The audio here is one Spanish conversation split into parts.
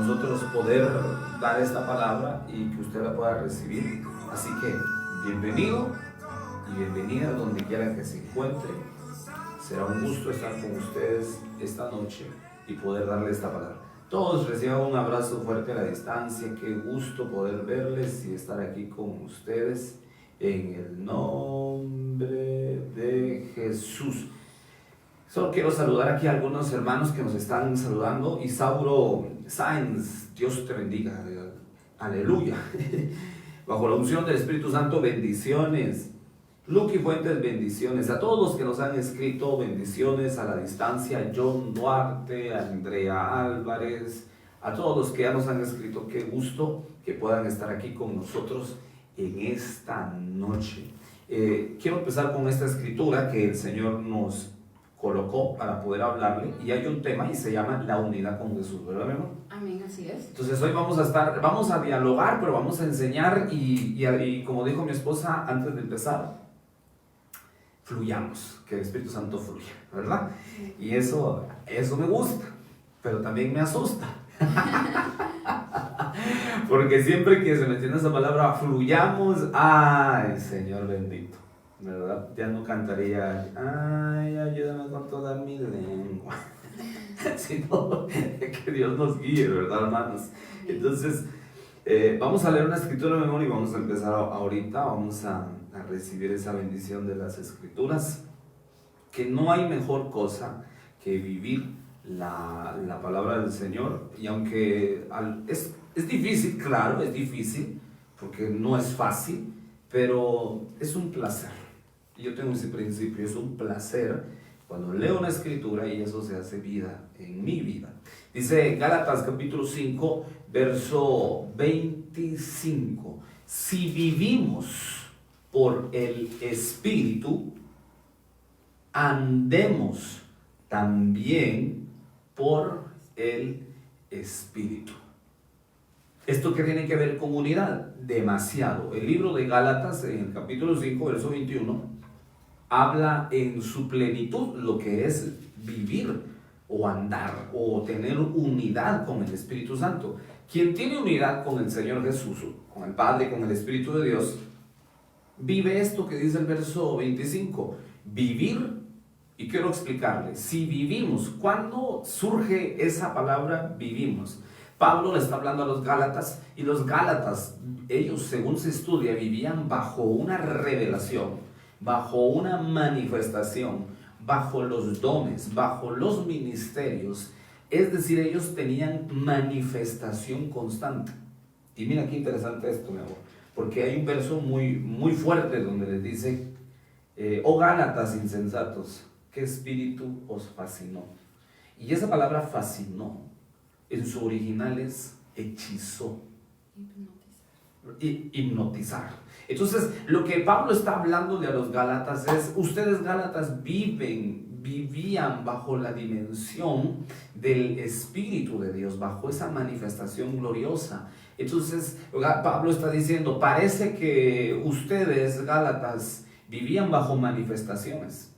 nosotros poder dar esta palabra y que usted la pueda recibir. Así que bienvenido y bienvenida donde quiera que se encuentre. Será un gusto estar con ustedes esta noche y poder darle esta palabra. Todos reciban un abrazo fuerte a la distancia. Qué gusto poder verles y estar aquí con ustedes en el nombre de Jesús. Solo quiero saludar aquí a algunos hermanos que nos están saludando. Isauro Sáenz, Dios te bendiga, aleluya. Bajo la unción del Espíritu Santo, bendiciones. Luqui Fuentes, bendiciones. A todos los que nos han escrito, bendiciones a la distancia. John Duarte, Andrea Álvarez, a todos los que ya nos han escrito, qué gusto que puedan estar aquí con nosotros en esta noche. Quiero empezar con esta escritura que el Señor nos colocó para poder hablarle, y hay un tema y se llama la unidad con Jesús, ¿verdad, mi amor? Amén, así es. Entonces hoy vamos a dialogar, pero vamos a enseñar y como dijo mi esposa antes de empezar, fluyamos, que el Espíritu Santo fluya, ¿verdad? Y eso me gusta, pero también me asusta. Porque siempre que se menciona esa palabra, fluyamos, ay, Señor bendito, ¿verdad? Ya no cantaría, ay, ayúdame con toda mi lengua, sino que Dios nos guíe, ¿verdad, hermanos? Entonces, vamos a leer una escritura de memoria y vamos a empezar ahorita, vamos a recibir esa bendición de las escrituras, que no hay mejor cosa que vivir la palabra del Señor, y aunque es difícil, claro, es difícil, porque no es fácil, pero es un placer. Yo tengo ese principio, es un placer cuando leo una escritura y eso se hace vida en mi vida. Dice Gálatas capítulo 5, verso 25, si vivimos por el Espíritu, andemos también por el Espíritu. ¿Esto qué tiene que ver con unidad? Demasiado. El libro de Gálatas, en el capítulo 5, verso 21, habla en su plenitud lo que es vivir o andar o tener unidad con el Espíritu Santo. Quien tiene unidad con el Señor Jesús, con el Padre, con el Espíritu de Dios, vive esto que dice el verso 25, vivir. Y quiero explicarle, si vivimos, ¿cuándo surge esa palabra vivimos? Pablo le está hablando a los Gálatas, y los Gálatas, ellos según se estudia, vivían bajo una revelación, bajo una manifestación, bajo los dones, bajo los ministerios. Es decir, ellos tenían manifestación constante. Y mira qué interesante esto, mi amor, porque hay un verso muy fuerte donde les dice, oh Gálatas insensatos, ¿qué espíritu os fascinó? Y esa palabra fascinó, en su original es hechizó, hipnotizar. Entonces, lo que Pablo está hablándole a los Gálatas es, ustedes Gálatas vivían bajo la dimensión del Espíritu de Dios, bajo esa manifestación gloriosa. Entonces, Pablo está diciendo, parece que ustedes Gálatas vivían bajo manifestaciones,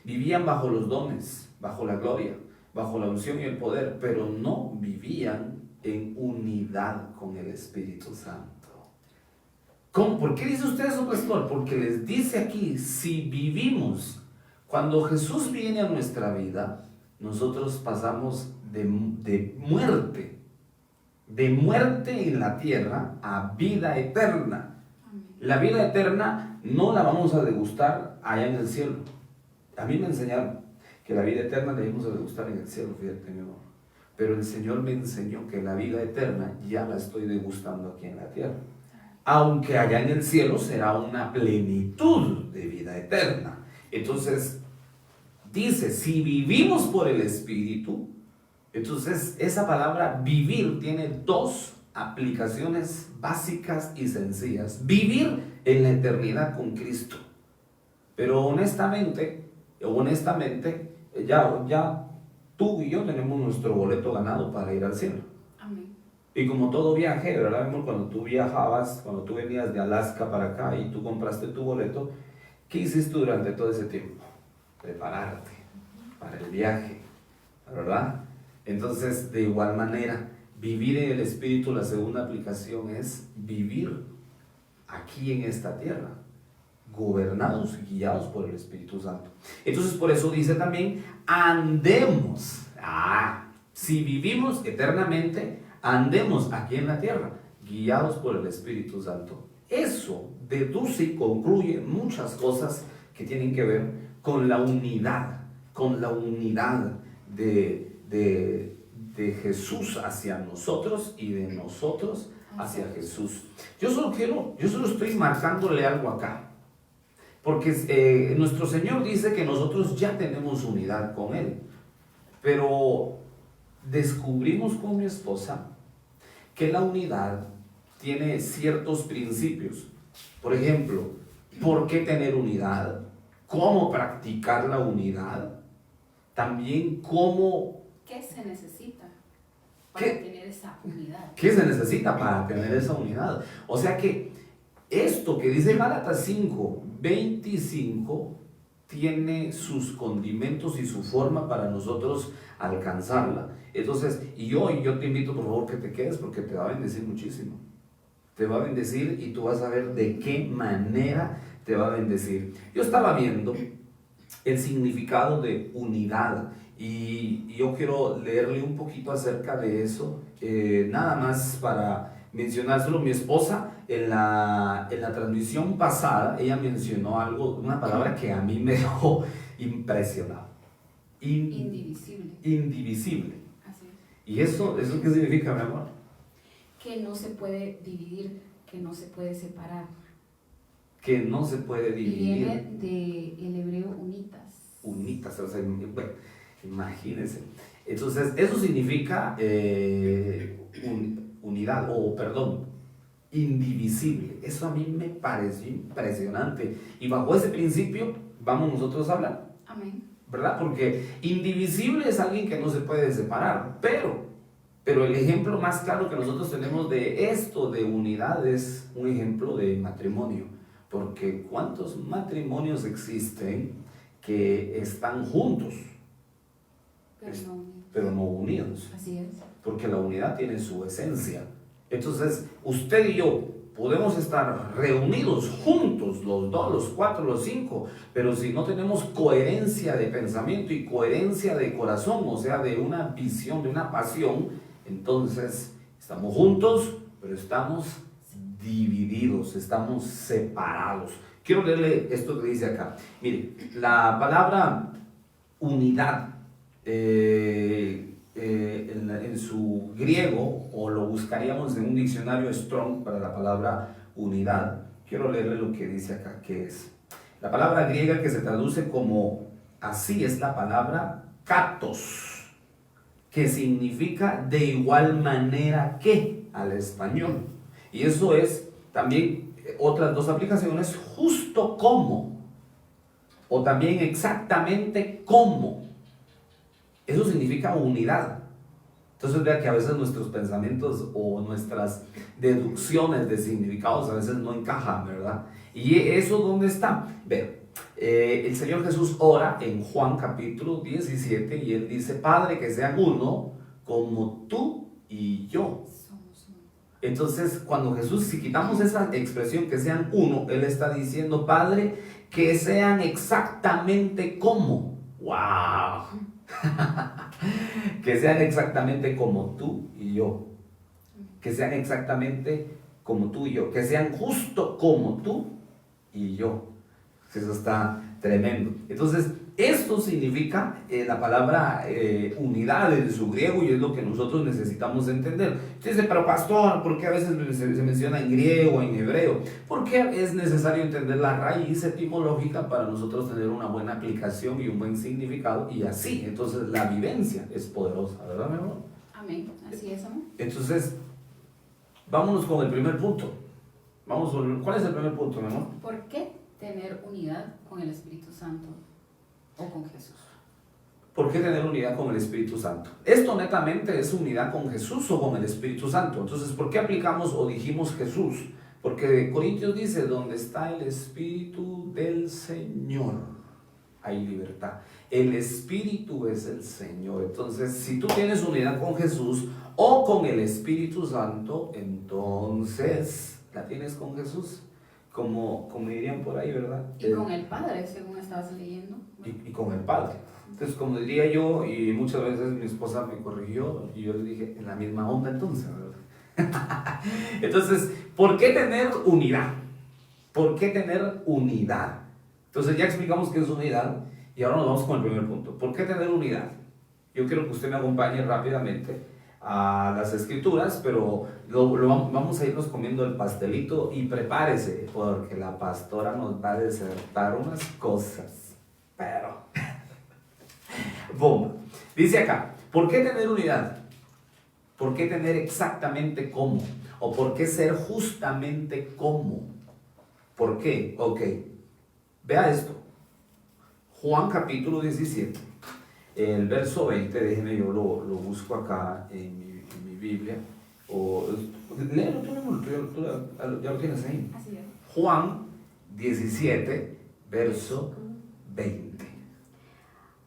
vivían bajo los dones, bajo la gloria, bajo la unción y el poder, pero no vivían en unidad con el Espíritu Santo. ¿Cómo? ¿Por qué dice usted eso, pastor? Porque les dice aquí, si vivimos, cuando Jesús viene a nuestra vida, nosotros pasamos de muerte en la tierra a vida eterna. La vida eterna no la vamos a degustar allá en el cielo. A mí me enseñaron que la vida eterna la íbamos a degustar en el cielo, fíjate, mi amor. Pero el Señor me enseñó que la vida eterna ya la estoy degustando aquí en la tierra. Aunque allá en el cielo será una plenitud de vida eterna. Entonces, dice, si vivimos por el Espíritu, entonces esa palabra vivir tiene dos aplicaciones básicas y sencillas. Vivir en la eternidad con Cristo. Pero honestamente, ya tú y yo tenemos nuestro boleto ganado para ir al cielo. Amén. Y como todo viaje, ¿verdad, amor? Cuando tú viajabas, cuando tú venías de Alaska para acá y tú compraste tu boleto, ¿qué hiciste durante todo ese tiempo? Prepararte para el viaje, ¿verdad? Entonces, de igual manera, vivir en el Espíritu, la segunda aplicación es vivir aquí en esta tierra, gobernados y guiados por el Espíritu Santo. Entonces, por eso dice también, andemos. Si vivimos eternamente, andemos aquí en la tierra, guiados por el Espíritu Santo. Eso deduce y concluye muchas cosas que tienen que ver con la unidad de Jesús hacia nosotros y de nosotros hacia Jesús. Yo solo estoy marcándole algo acá, porque nuestro Señor dice que nosotros ya tenemos unidad con Él, pero descubrimos con mi esposa que la unidad tiene ciertos principios. Por ejemplo, ¿por qué tener unidad? ¿Cómo practicar la unidad? También ¿qué se necesita para tener esa unidad? ¿Qué se necesita para tener esa unidad? O sea que esto que dice Gálatas 5:25 tiene sus condimentos y su forma para nosotros alcanzarla. Entonces, yo te invito por favor que te quedes, porque te va a bendecir muchísimo. Te va a bendecir y tú vas a ver de qué manera te va a bendecir. Yo estaba viendo el significado de unidad y yo quiero leerle un poquito acerca de eso, nada más para mencionárselo. Mi esposa en la transmisión pasada, ella mencionó una palabra que a mí me dejó impresionado. Indivisible. Indivisible. Así es. ¿Y eso qué significa, mi amor? Que no se puede dividir, que no se puede separar. Que no se puede dividir. Viene del hebreo unitas. Unitas, o sea, bueno, imagínense. Entonces, eso significa unidad, indivisible. Eso a mí me pareció impresionante. Y bajo ese principio vamos nosotros a hablar. Amén. ¿Verdad? Porque indivisible es alguien que no se puede separar, pero el ejemplo más claro que nosotros tenemos de esto, de unidad, es un ejemplo de matrimonio. Porque ¿cuántos matrimonios existen que están juntos, pero no unidos? Así es. Porque la unidad tiene su esencia. Entonces, usted y yo podemos estar reunidos juntos, los dos, los cuatro, los cinco, pero si no tenemos coherencia de pensamiento y coherencia de corazón, o sea, de una visión, de una pasión, entonces estamos juntos, pero estamos divididos, estamos separados. Quiero leerle esto que dice acá. Mire, la palabra unidad en su griego, o lo buscaríamos en un diccionario Strong para la palabra unidad. Quiero leerle lo que dice acá, que es la palabra griega que se traduce como así, es la palabra katos, que significa de igual manera que al español. Y eso es también otras dos aplicaciones, justo como, o también exactamente como. Eso significa unidad. Entonces vea que a veces nuestros pensamientos o nuestras deducciones de significados a veces no encajan, ¿verdad? ¿Y eso dónde está? Vea, el Señor Jesús ora en Juan capítulo 17 y Él dice: Padre, que sean uno como tú y yo. Entonces, cuando Jesús, si quitamos esa expresión que sean uno, Él está diciendo: Padre, que sean exactamente como. ¡Wow! Que sean exactamente como tú y yo. Que sean exactamente como tú y yo. Que sean justo como tú y yo. Eso está tremendo. Entonces, esto significa la palabra unidad en su griego, y es lo que nosotros necesitamos entender. Usted dice: pero pastor, ¿por qué a veces se menciona en griego o en hebreo? Porque es necesario entender la raíz etimológica para nosotros tener una buena aplicación y un buen significado, y así, entonces la vivencia es poderosa, ¿verdad, mi amor? Amén, así es, amor. Entonces, vámonos con el primer punto. ¿Cuál es el primer punto, mi amor? ¿Por qué tener unidad con el Espíritu Santo o con Jesús? ¿Por qué tener unidad con el Espíritu Santo? Esto netamente es unidad con Jesús o con el Espíritu Santo. Entonces, ¿por qué aplicamos o dijimos Jesús? Porque Corintios dice: donde está el Espíritu del Señor, hay libertad. El Espíritu es el Señor. Entonces, si tú tienes unidad con Jesús o con el Espíritu Santo, entonces la tienes con Jesús, como dirían por ahí, ¿verdad? Y con el Padre, según estabas leyendo. Y con el Padre. Entonces, como diría yo, y muchas veces mi esposa me corrigió, y yo le dije, en la misma onda entonces, ¿verdad? Entonces, ¿por qué tener unidad? ¿Por qué tener unidad? Entonces, ya explicamos qué es unidad, y ahora nos vamos con el primer punto. ¿Por qué tener unidad? Yo quiero que usted me acompañe rápidamente a las escrituras, pero vamos a irnos comiendo el pastelito y prepárese, porque la pastora nos va a desertar unas cosas. Pero, bomba. Dice acá, ¿por qué tener unidad? ¿Por qué tener exactamente cómo? ¿O por qué ser justamente cómo? ¿Por qué? Ok, vea esto. Juan capítulo 17, el verso 20, déjeme yo lo busco acá en mi Biblia. O, léelo tú, ya lo tienes ahí. Así es. Juan 17, verso 20.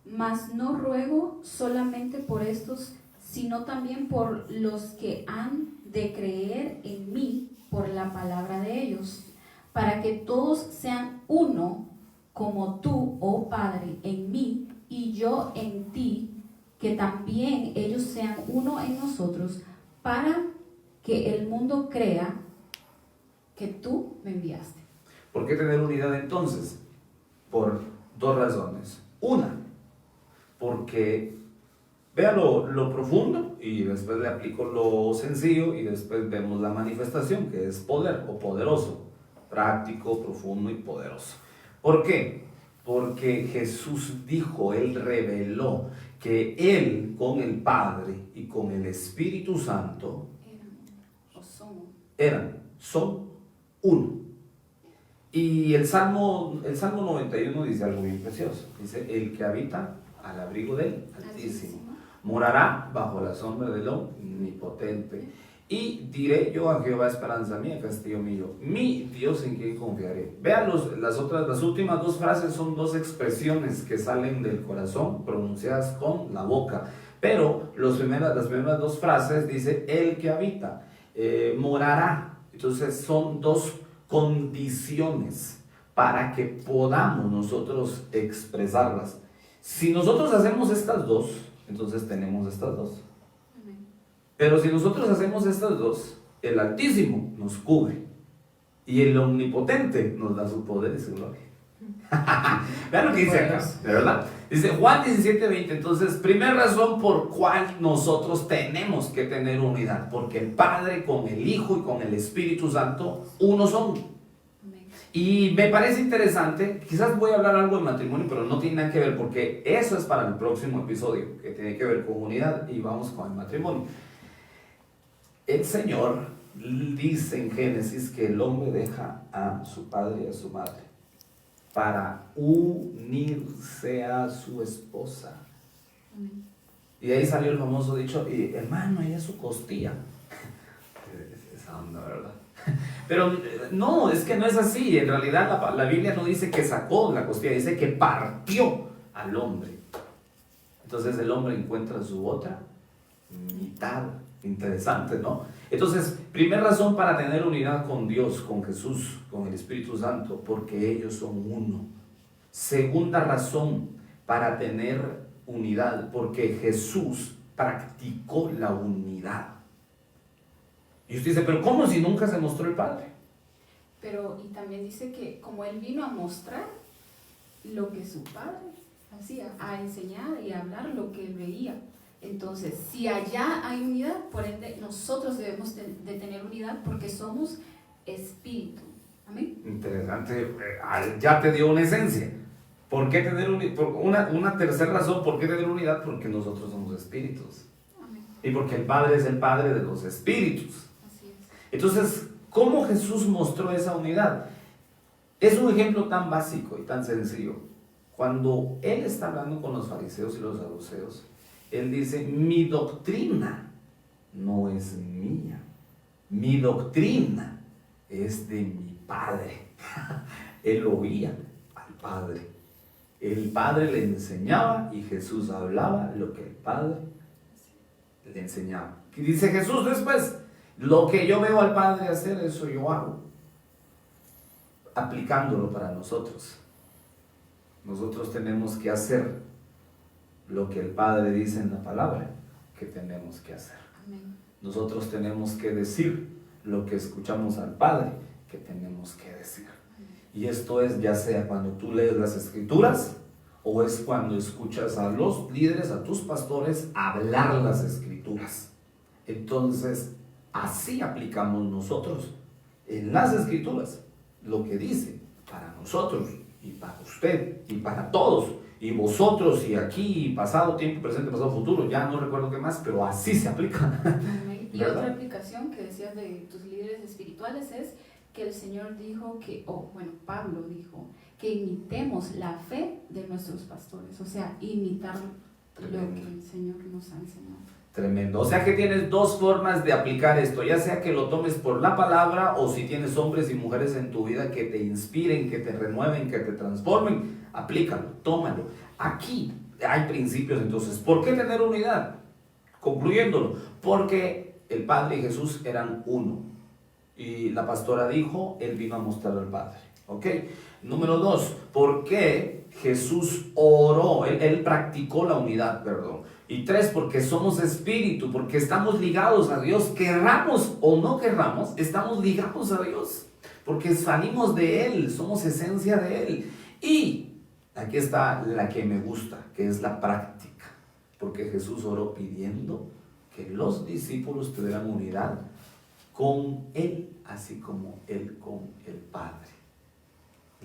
Mas no ruego solamente por estos, sino también por los que han de creer en mí por la palabra de ellos, para que todos sean uno, como tú, oh Padre, en mí y yo en ti, que también ellos sean uno en nosotros, para que el mundo crea que tú me enviaste. ¿Por qué tener unidad entonces? Por dos razones. Una, porque vea lo profundo y después le aplico lo sencillo y después vemos la manifestación, que es poder o poderoso, práctico, profundo y poderoso. ¿Por qué? Porque Jesús dijo, Él reveló que Él con el Padre y con el Espíritu Santo son uno. Y el Salmo 91 dice algo bien precioso. Dice, el que habita al abrigo del Altísimo morará bajo la sombra del Omnipotente. Y diré yo a Jehová, esperanza mía, castillo mío, mi Dios en quien confiaré. Vean las últimas dos frases son dos expresiones que salen del corazón, pronunciadas con la boca. Pero las primeras dos frases dice, el que habita, morará. Entonces son dos condiciones para que podamos nosotros expresarlas. Si nosotros hacemos estas dos, entonces tenemos estas dos. Pero si nosotros hacemos estas dos, el Altísimo nos cubre y el Omnipotente nos da su poder y su gloria. Vean lo que dice acá, ¿de verdad? Dice Juan 17:20. Entonces, primera razón por cual nosotros tenemos que tener unidad, porque el Padre con el Hijo y con el Espíritu Santo uno son. Y me parece interesante, quizás voy a hablar algo de matrimonio, pero no tiene nada que ver, porque eso es para el próximo episodio, que tiene que ver con unidad, y vamos con el matrimonio. El Señor dice en Génesis que el hombre deja a su padre y a su madre para unirse a su esposa. Y de ahí salió el famoso dicho, hermano, ella es su costilla. Esa onda, ¿verdad? Pero no, es que no es así. En realidad la Biblia no dice que sacó la costilla, dice que partió al hombre. Entonces el hombre encuentra su otra mitad. Interesante, ¿no? Entonces, primera razón para tener unidad con Dios, con Jesús, con el Espíritu Santo, porque ellos son uno. Segunda razón para tener unidad, porque Jesús practicó la unidad. Y usted dice, pero ¿cómo si nunca se mostró el Padre? Pero, y también dice que como Él vino a mostrar lo que su Padre hacía, a enseñar y a hablar lo que Él veía. Entonces, si allá hay unidad, por ende, nosotros debemos de tener unidad porque somos espíritu. Amén. Interesante, ya te dio una esencia. ¿Por qué tener una tercera razón? ¿Por qué tener unidad? Porque nosotros somos espíritus. Amén. Y porque el Padre es el Padre de los espíritus. Así es. Entonces, ¿cómo Jesús mostró esa unidad? Es un ejemplo tan básico y tan sencillo. Cuando Él está hablando con los fariseos y los saduceos, Él dice, mi doctrina no es mía, mi doctrina es de mi Padre. Él oía al Padre. El Padre le enseñaba y Jesús hablaba lo que el Padre le enseñaba. Y dice Jesús después, lo que yo veo al Padre hacer, eso yo hago. Aplicándolo para nosotros. Nosotros tenemos que hacer lo que el Padre dice en la palabra que tenemos que hacer. Amén. Nosotros tenemos que decir lo que escuchamos al Padre que tenemos que decir. Y esto es ya sea cuando tú lees las Escrituras o es cuando escuchas a los líderes, a tus pastores hablar las Escrituras. Entonces, así aplicamos nosotros en las Escrituras lo que dice para nosotros y para usted y para todos y vosotros y aquí, pasado, tiempo, presente, pasado, futuro, ya no recuerdo qué más, pero así se aplica. Y otra aplicación que decías de tus líderes espirituales es que el Señor dijo que, Pablo dijo, que imitemos la fe de nuestros pastores, o sea, imitar lo que el Señor nos ha enseñado. Tremendo. O sea que tienes dos formas de aplicar esto, ya sea que lo tomes por la palabra o si tienes hombres y mujeres en tu vida que te inspiren, que te renueven, que te transformen, aplícalo, tómalo. Aquí hay principios entonces. ¿Por qué tener unidad? Concluyéndolo, porque el Padre y Jesús eran uno. Y la pastora dijo, Él vino a mostrar al Padre. ¿Ok? Número 2, ¿por qué Jesús oró? Él practicó la unidad, perdón. Y 3, porque somos espíritu, porque estamos ligados a Dios, querramos o no querramos, estamos ligados a Dios, porque salimos de Él, somos esencia de Él. Y aquí está la que me gusta, que es la práctica, porque Jesús oró pidiendo que los discípulos tuvieran unidad con Él, así como Él con el Padre.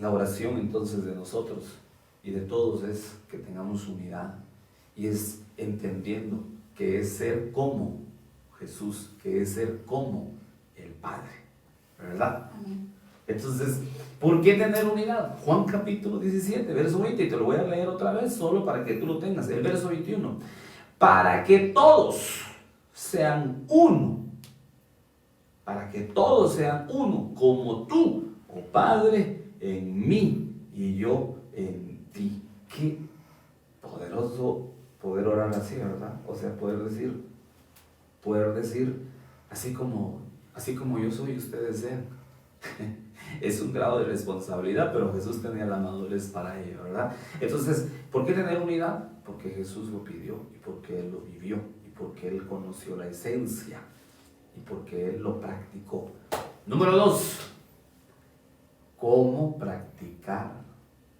La oración entonces de nosotros y de todos es que tengamos unidad. Y es entendiendo que es ser como Jesús, que es ser como el Padre, ¿verdad? Amén. Entonces, ¿por qué tener unidad? Juan capítulo 17, verso 20, y te lo voy a leer otra vez solo para que tú lo tengas, el verso 21. Para que todos sean uno, para que todos sean uno, como tú, oh Padre, en mí y yo en ti. Qué poderoso poder orar así, ¿verdad? O sea, poder decir así como yo soy, ustedes sean. Es un grado de responsabilidad, pero Jesús tenía la madurez para ello, ¿verdad? Entonces, ¿por qué tener unidad? Porque Jesús lo pidió y porque Él lo vivió y porque Él conoció la esencia y porque Él lo practicó. Número 2, ¿cómo practicar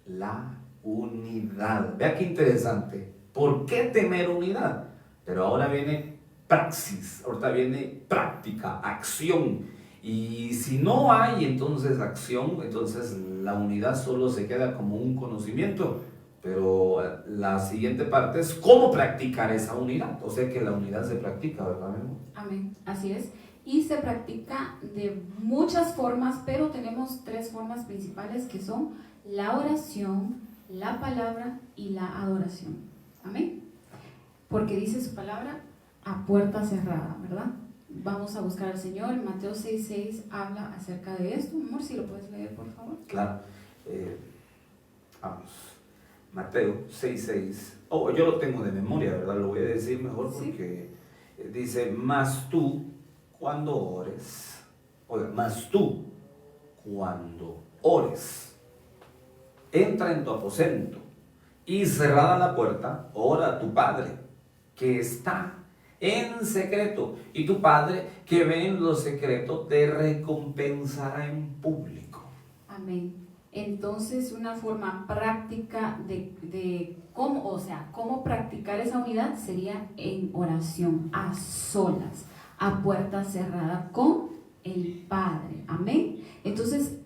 la unidad? Vea qué interesante. ¿Por qué tener unidad? Pero ahora viene praxis, ahorita viene práctica, acción. Y si no hay entonces acción, entonces la unidad solo se queda como un conocimiento. Pero la siguiente parte es cómo practicar esa unidad. O sea que la unidad se practica, ¿verdad, Memo? Amén, así es. Y se practica de muchas formas, pero tenemos 3 formas principales que son la oración, la palabra y la adoración. Amén. Porque dice su palabra a puerta cerrada, ¿verdad? Vamos a buscar al Señor. Mateo 6:6 habla acerca de esto. Amor, si lo puedes leer, por favor. Claro. Vamos. Mateo 6:6. Yo lo tengo de memoria, ¿verdad? Lo voy a decir mejor porque dice, mas tú cuando ores, entra en tu aposento y cerrada la puerta, ora a tu Padre que está en secreto, y tu Padre que ve en lo secreto te recompensará en público. Amén. Entonces, una forma práctica de cómo practicar esa unidad sería en oración, a solas, a puerta cerrada con el Padre. Amén. Entonces,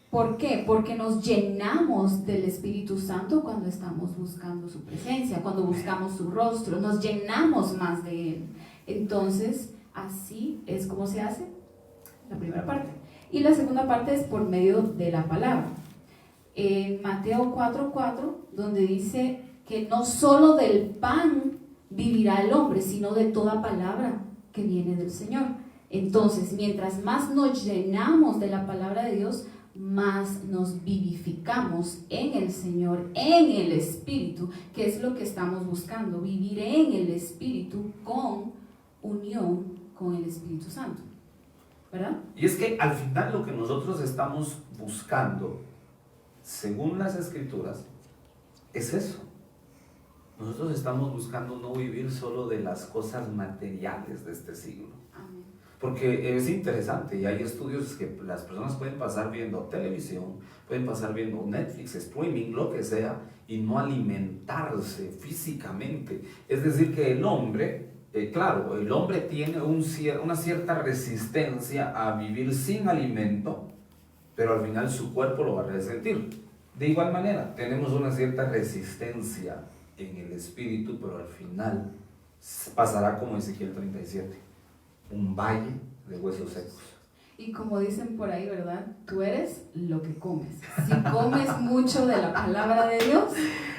¿por qué? Porque nos llenamos del Espíritu Santo cuando estamos buscando su presencia, cuando buscamos su rostro, nos llenamos más de Él. Entonces, así es como se hace la primera parte. Y la segunda parte es por medio de la palabra. En Mateo 4:4, donde dice que no solo del pan vivirá el hombre, sino de toda palabra que viene del Señor. Entonces, mientras más nos llenamos de la palabra de Dios, más nos vivificamos en el Señor, en el Espíritu, que es lo que estamos buscando, vivir en el Espíritu con unión con el Espíritu Santo, ¿verdad? Y es que al final lo que nosotros estamos buscando, según las Escrituras, es eso. Nosotros estamos buscando no vivir solo de las cosas materiales de este siglo. Amén. Porque es interesante y hay estudios que las personas pueden pasar viendo televisión, pueden pasar viendo Netflix, streaming, lo que sea, y no alimentarse físicamente. Es decir, que el hombre, claro, el hombre tiene una cierta resistencia a vivir sin alimento, pero al final su cuerpo lo va a resentir. De igual manera, tenemos una cierta resistencia en el espíritu, pero al final pasará como Ezequiel 37. Un valle de huesos secos. Y como dicen por ahí, ¿verdad? Tú eres lo que comes. Si comes mucho de la palabra de Dios,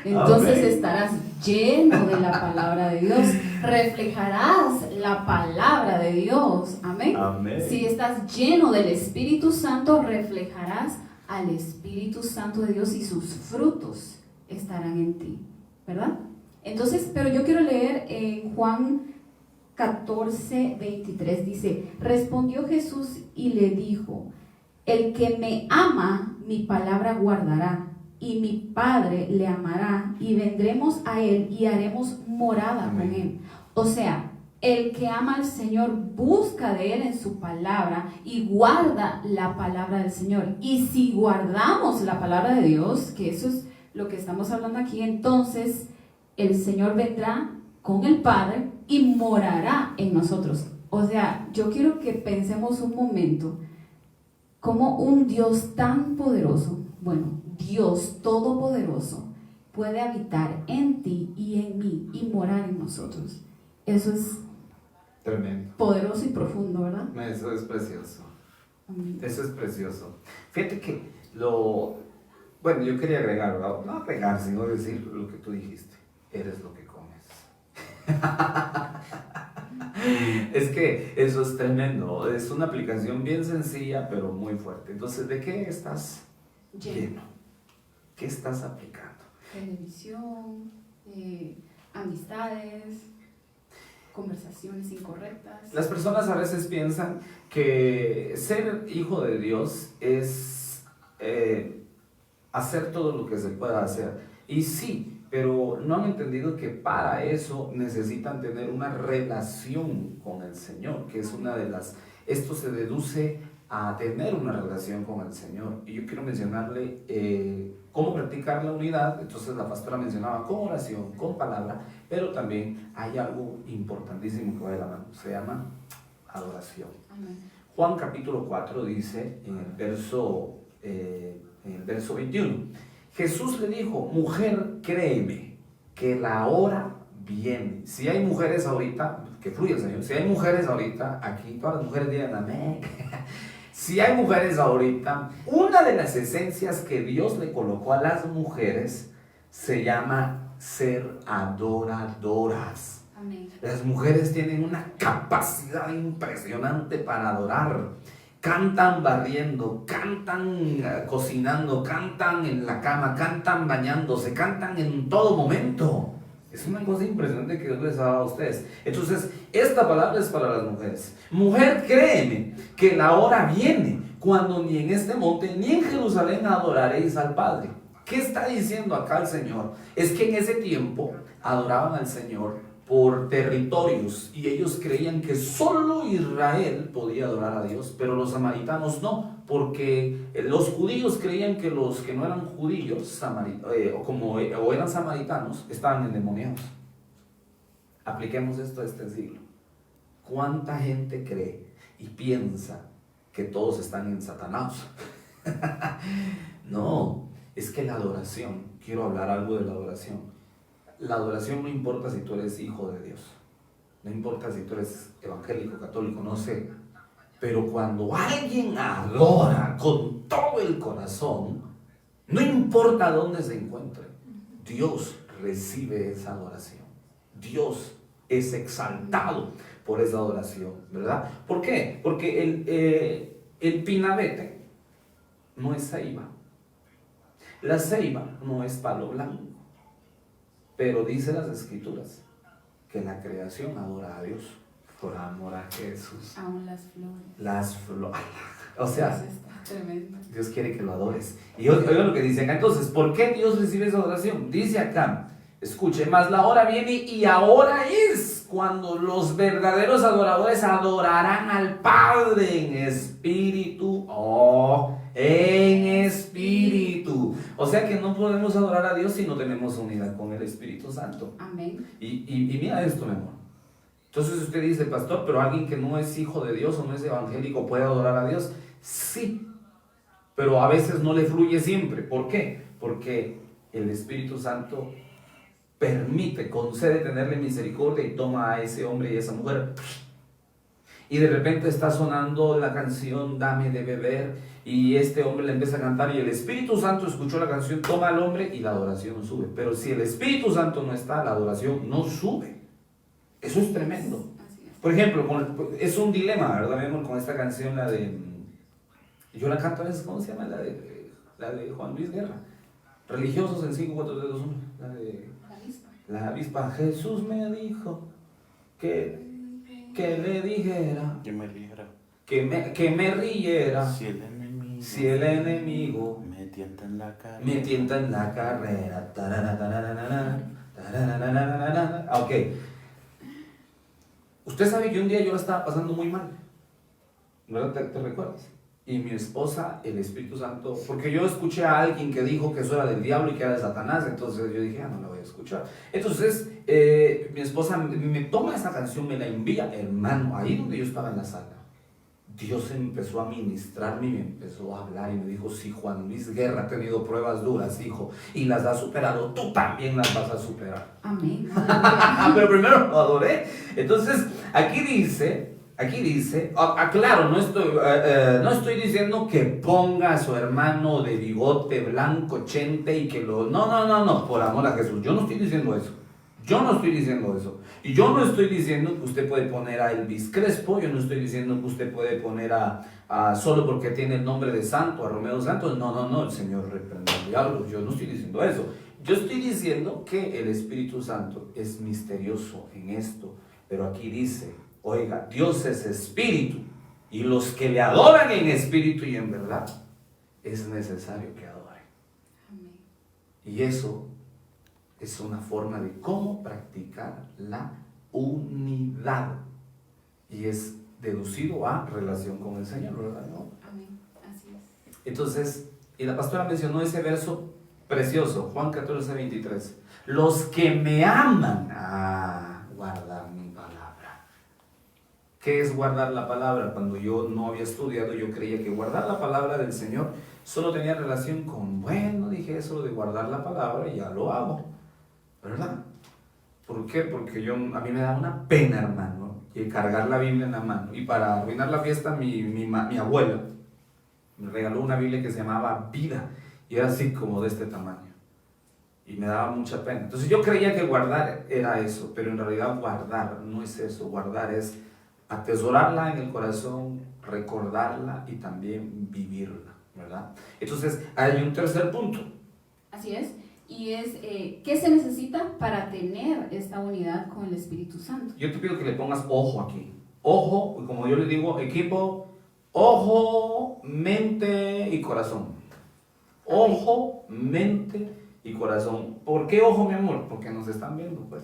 entonces Amén. estarás lleno de la palabra de Dios. Reflejarás la palabra de Dios. Amén. Amén. Si estás lleno del Espíritu Santo, reflejarás al Espíritu Santo de Dios y sus frutos estarán en ti, ¿verdad? Entonces, pero yo quiero leer en Juan 14:23, dice: respondió Jesús y le dijo: el que me ama, mi palabra guardará, y mi Padre le amará, y vendremos a él y haremos morada con él. O sea, el que ama al Señor busca de él en su palabra y guarda la palabra del Señor. Y si guardamos la palabra de Dios, que eso es lo que estamos hablando aquí, entonces el Señor vendrá con el Padre y morará en nosotros. O sea, yo quiero que pensemos un momento cómo un Dios tan poderoso, bueno, Dios todopoderoso, puede habitar en ti y en mí y morar en nosotros. Eso es tremendo, poderoso y profundo, ¿verdad? Eso es precioso. Amén. Eso es precioso. Fíjate que bueno, yo quería agregar, no agregar, sino decir lo que tú dijiste. Eres lo que comes. Es que eso es tremendo. Es una aplicación bien sencilla, pero muy fuerte. Entonces, ¿de qué estás lleno? ¿Qué estás aplicando? Televisión, amistades, conversaciones incorrectas. Las personas a veces piensan que ser hijo de Dios es hacer todo lo que se pueda hacer. Y sí, pero no han entendido que para eso necesitan tener una relación con el Señor, que es una de las... Esto se deduce a tener una relación con el Señor. Y yo quiero mencionarle cómo practicar la unidad. Entonces la pastora mencionaba con oración, con palabra, pero también hay algo importantísimo que va de la mano. Se llama adoración. Amén. Juan capítulo 4 dice en el verso 21, Jesús le dijo: mujer, créeme que la hora viene. Si hay mujeres ahorita, que fluye el Señor, si hay mujeres ahorita, aquí todas las mujeres digan amén. Si hay mujeres ahorita, una de las esencias que Dios le colocó a las mujeres se llama ser adoradoras. Amén. Las mujeres tienen una capacidad impresionante para adorar. Cantan barriendo, cantan cocinando, cantan en la cama, cantan bañándose, cantan en todo momento. Es una cosa impresionante que Dios les ha dado a ustedes. Entonces, esta palabra es para las mujeres. Mujer, créeme que la hora viene cuando ni en este monte ni en Jerusalén adoraréis al Padre. ¿Qué está diciendo acá el Señor? Es que en ese tiempo adoraban al Señor por territorios y ellos creían que solo Israel podía adorar a Dios, pero los samaritanos no, porque los judíos creían que los que no eran judíos o eran samaritanos estaban endemoniados. Apliquemos esto a este siglo. ¿Cuánta gente cree y piensa que todos están ensatanados? No, es que la adoración, quiero hablar algo de la adoración. La adoración no importa si tú eres hijo de Dios, no importa si tú eres evangélico, católico, no sé, pero cuando alguien adora con todo el corazón, no importa dónde se encuentre, Dios recibe esa adoración. Dios es exaltado por esa adoración, ¿verdad? ¿Por qué? Porque el pinabete no es ceiba. La ceiba no es palo blanco. Pero dice las Escrituras que la creación adora a Dios por amor a Jesús. Aún las flores. Las flores. O sea, Eso está tremendo. Dios quiere que lo adores. Y oiga lo que dice acá. Entonces, ¿por qué Dios recibe esa adoración? Dice acá, escuche, más la hora viene y ahora es cuando los verdaderos adoradores adorarán al Padre en espíritu. En espíritu. O sea que no podemos adorar a Dios si no tenemos unidad con el Espíritu Santo. Amén. Y mira esto, mi amor. Entonces usted dice, pastor, pero alguien que no es hijo de Dios o no es evangélico puede adorar a Dios. Sí, pero a veces no le fluye siempre. ¿Por qué? Porque el Espíritu Santo permite, concede tenerle misericordia y toma a ese hombre y a esa mujer. Y de repente está sonando la canción Dame de beber y este hombre le empieza a cantar y el Espíritu Santo escuchó la canción, toma al hombre y la adoración sube. Pero si el Espíritu Santo no está, la adoración no sube. Eso es tremendo. Por ejemplo, es un dilema, ¿verdad? Vemos con esta canción, la de... Yo la canto a veces, ¿cómo se llama? La de Juan Luis Guerra. Religiosos en 5, 4, 3, 2, 1. La de... La avispa. Jesús me dijo que le dijera... Que me riera. Que me riera. Si el enemigo me tienta en la carrera. Me tienta en la carrera. Ok. Usted sabe que un día yo la estaba pasando muy mal. ¿No te recuerdas? Y mi esposa, el Espíritu Santo, porque yo escuché a alguien que dijo que eso era del diablo y que era de Satanás, entonces yo dije, no la voy a escuchar. Entonces, mi esposa me toma esa canción, me la envía, hermano, ahí donde yo estaba en la sala. Dios empezó a ministrarme y me empezó a hablar y me dijo, si Juan Luis Guerra ha tenido pruebas duras, hijo, y las ha superado, tú también las vas a superar. Amén. Pero primero lo adoré. Entonces, aquí dice, claro, no estoy diciendo que ponga a su hermano de bigote blanco, chente y que lo... No, por amor a Jesús, yo no estoy diciendo eso. Y yo no estoy diciendo que usted puede poner a Elvis Crespo, yo no estoy diciendo que usted puede poner a solo porque tiene el nombre de santo, a Romeo Santos. No, el Señor reprende al diablo, yo no estoy diciendo eso. Yo estoy diciendo que el Espíritu Santo es misterioso en esto, pero aquí dice, oiga, Dios es espíritu, y los que le adoran en espíritu y en verdad, es necesario que adoren. Amén. Y eso es una forma de cómo practicar la unidad. Y es deducido a relación con el Señor, ¿verdad? ¿No? Amén. Así es. Entonces, y la pastora mencionó ese verso precioso, Juan 14, 23. Los que me aman, guardar mi palabra. ¿Qué es guardar la palabra? Cuando yo no había estudiado, yo creía que guardar la palabra del Señor solo tenía relación con, bueno, dije eso de guardar la palabra y ya lo hago, ¿verdad? ¿Por qué? Porque a mí me da una pena, hermano, y cargar la Biblia en la mano. Y para arruinar la fiesta, mi abuela me regaló una Biblia que se llamaba Vida, y era así como de este tamaño. Y me daba mucha pena. Entonces yo creía que guardar era eso, pero en realidad guardar no es eso. Guardar es atesorarla en el corazón, recordarla y también vivirla, ¿verdad? Entonces hay un tercer punto. Así es. Y es, ¿qué se necesita para tener esta unidad con el Espíritu Santo? Yo te pido que le pongas ojo aquí. Ojo, como yo le digo, equipo, ojo, mente y corazón. Ojo, mente y corazón. ¿Por qué ojo, mi amor? Porque nos están viendo, pues.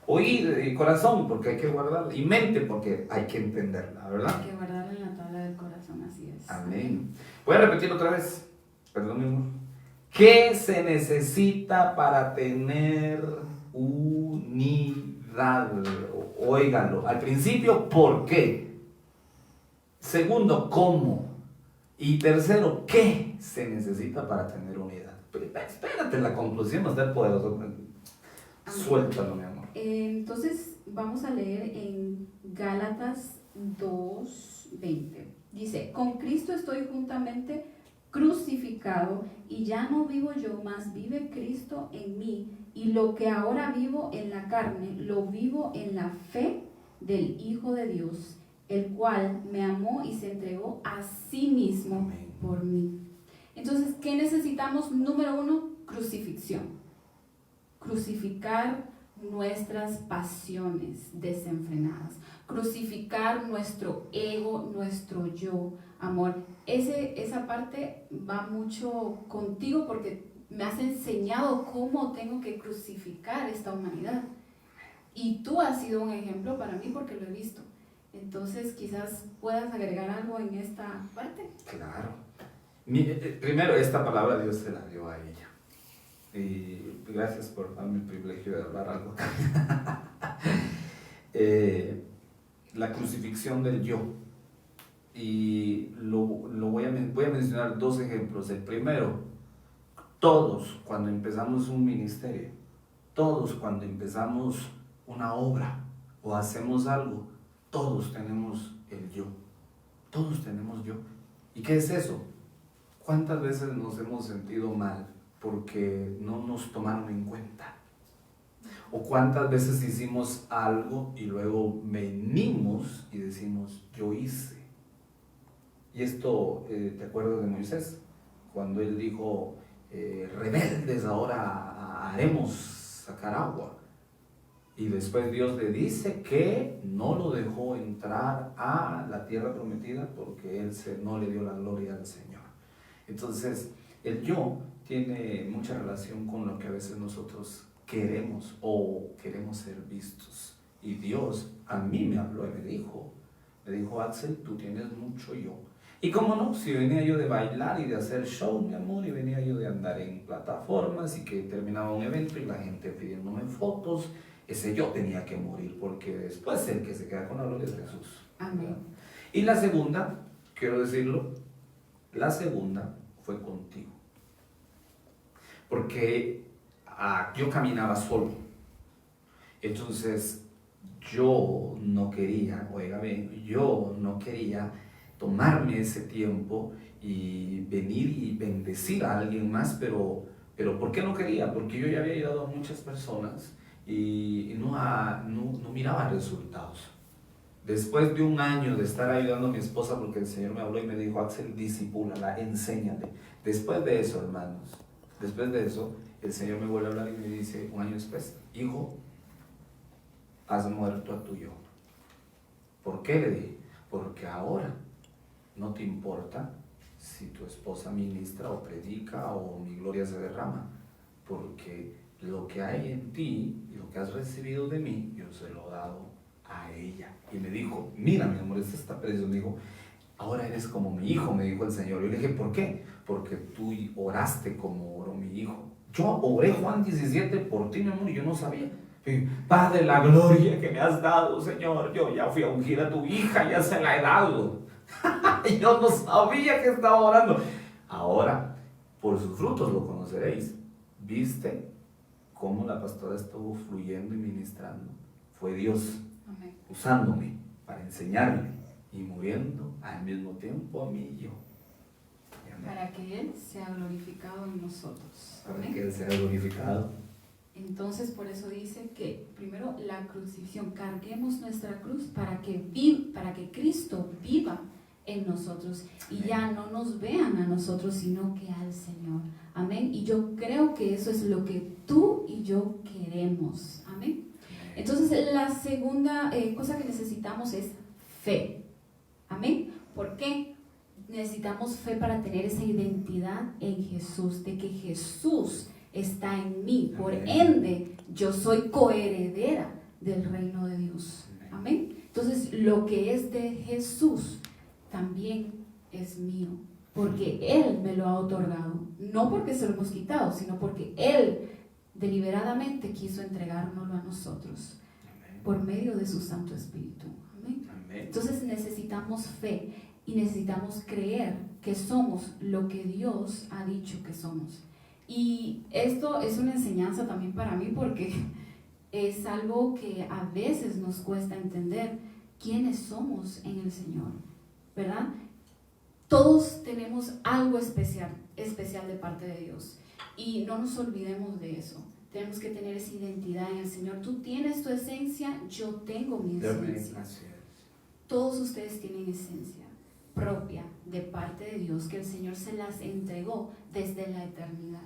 Oír y corazón, porque hay que guardarla. Y mente, porque hay que entenderla, ¿verdad? Hay que guardarla en la tabla del corazón, así es. Amén. Voy a repetirlo otra vez. Perdón, mi amor. ¿Qué se necesita para tener unidad? Óigalo. Al principio, ¿por qué? Segundo, ¿cómo? Y tercero, ¿qué se necesita para tener unidad? Espérate, la conclusión va a estar poderoso. Suéltalo, mi amor. Entonces, vamos a leer en Gálatas 2:20. Dice, con Cristo estoy juntamente crucificado y ya no vivo yo, mas vive Cristo en mí, y lo que ahora vivo en la carne, lo vivo en la fe del Hijo de Dios, el cual me amó y se entregó a sí mismo por mí. Entonces, ¿qué necesitamos? Número 1, crucifixión. Crucificar nuestras pasiones desenfrenadas. Crucificar nuestro ego, nuestro yo, amor. Esa parte va mucho contigo porque me has enseñado cómo tengo que crucificar esta humanidad. Y tú has sido un ejemplo para mí porque lo he visto. Entonces, quizás puedas agregar algo en esta parte. Claro. Primero, esta palabra Dios se la dio a ella. Y gracias por darme el privilegio de hablar algo. La crucifixión del yo. Y voy a mencionar 2 ejemplos. El primero, todos cuando empezamos un ministerio, todos cuando empezamos una obra o hacemos algo, todos tenemos el yo. Todos tenemos yo. ¿Y qué es eso? ¿Cuántas veces nos hemos sentido mal porque no nos tomaron en cuenta? ¿O cuántas veces hicimos algo y luego venimos y decimos, yo hice? Y esto, ¿te acuerdas de Moisés? Cuando él dijo, rebeldes ahora haremos sacar agua. Y después Dios le dice que no lo dejó entrar a la tierra prometida porque él no le dio la gloria al Señor. Entonces, el yo tiene mucha relación con lo que a veces nosotros queremos o queremos ser vistos. Y Dios a mí me habló y me dijo, Axel, tú tienes mucho yo. Y cómo no, si venía yo de bailar y de hacer show, mi amor, y venía yo de andar en plataformas y que terminaba un evento y la gente pidiéndome fotos, ese yo tenía que morir porque después el que se queda con la gloria es Jesús. Amén. Y la segunda, quiero decirlo, la segunda fue contigo. Porque yo caminaba solo. Entonces yo no quería, yo no quería tomarme ese tiempo y venir y bendecir a alguien más, pero ¿por qué no quería? Porque yo ya había ayudado a muchas personas y no miraba resultados. Después de un año de estar ayudando a mi esposa, porque el Señor me habló y me dijo, Axel, discípulala, enséñale. Después de eso, hermanos, después de eso, el Señor me vuelve a hablar y me dice, un año después, hijo, has muerto a tu yo. ¿Por qué? Le dije, porque ahora no te importa si tu esposa ministra o predica o mi gloria se derrama, porque lo que hay en ti y lo que has recibido de mí, yo se lo he dado a ella. Y me dijo, mira mi amor, este está preso. Me dijo, ahora eres como mi hijo, me dijo el Señor. Yo le dije, ¿por qué? Porque tú oraste como oró mi hijo. Yo oré Juan 17 por ti, mi amor, y yo no sabía. Padre, la gloria que me has dado, Señor, yo ya fui a ungir a tu hija, ya se la he dado. Yo no sabía que estaba orando. Ahora, por sus frutos lo conoceréis. ¿Viste cómo la pastora estuvo fluyendo y ministrando? Fue Dios usándome para enseñarme y muriendo al mismo tiempo a mí y yo. Para que Él sea glorificado en nosotros. Para que Él sea glorificado. Entonces, por eso dice que primero la crucifixión, carguemos nuestra cruz para que Cristo viva en nosotros y ya no nos vean a nosotros, sino que al Señor. Amén. Y yo creo que eso es lo que tú y yo queremos. Amén. Entonces, la segunda cosa que necesitamos es fe. Amén. ¿Por qué? Necesitamos fe para tener esa identidad en Jesús, de que Jesús está en mí. Por ende, yo soy coheredera del reino de Dios. Amén. Entonces, lo que es de Jesús también es mío, porque Él me lo ha otorgado. No porque se lo hemos quitado, sino porque Él deliberadamente quiso entregárnoslo a nosotros por medio de su Santo Espíritu. Amén. Entonces necesitamos fe y necesitamos creer que somos lo que Dios ha dicho que somos. Y esto es una enseñanza también para mí porque es algo que a veces nos cuesta entender quiénes somos en el Señor, ¿verdad? Todos tenemos algo especial de parte de Dios y no nos olvidemos de eso. Tenemos que tener esa identidad en el Señor. Tú tienes tu esencia, yo tengo mi esencia. Todos ustedes tienen esencia. propia de parte de Dios, que el Señor se las entregó desde la eternidad.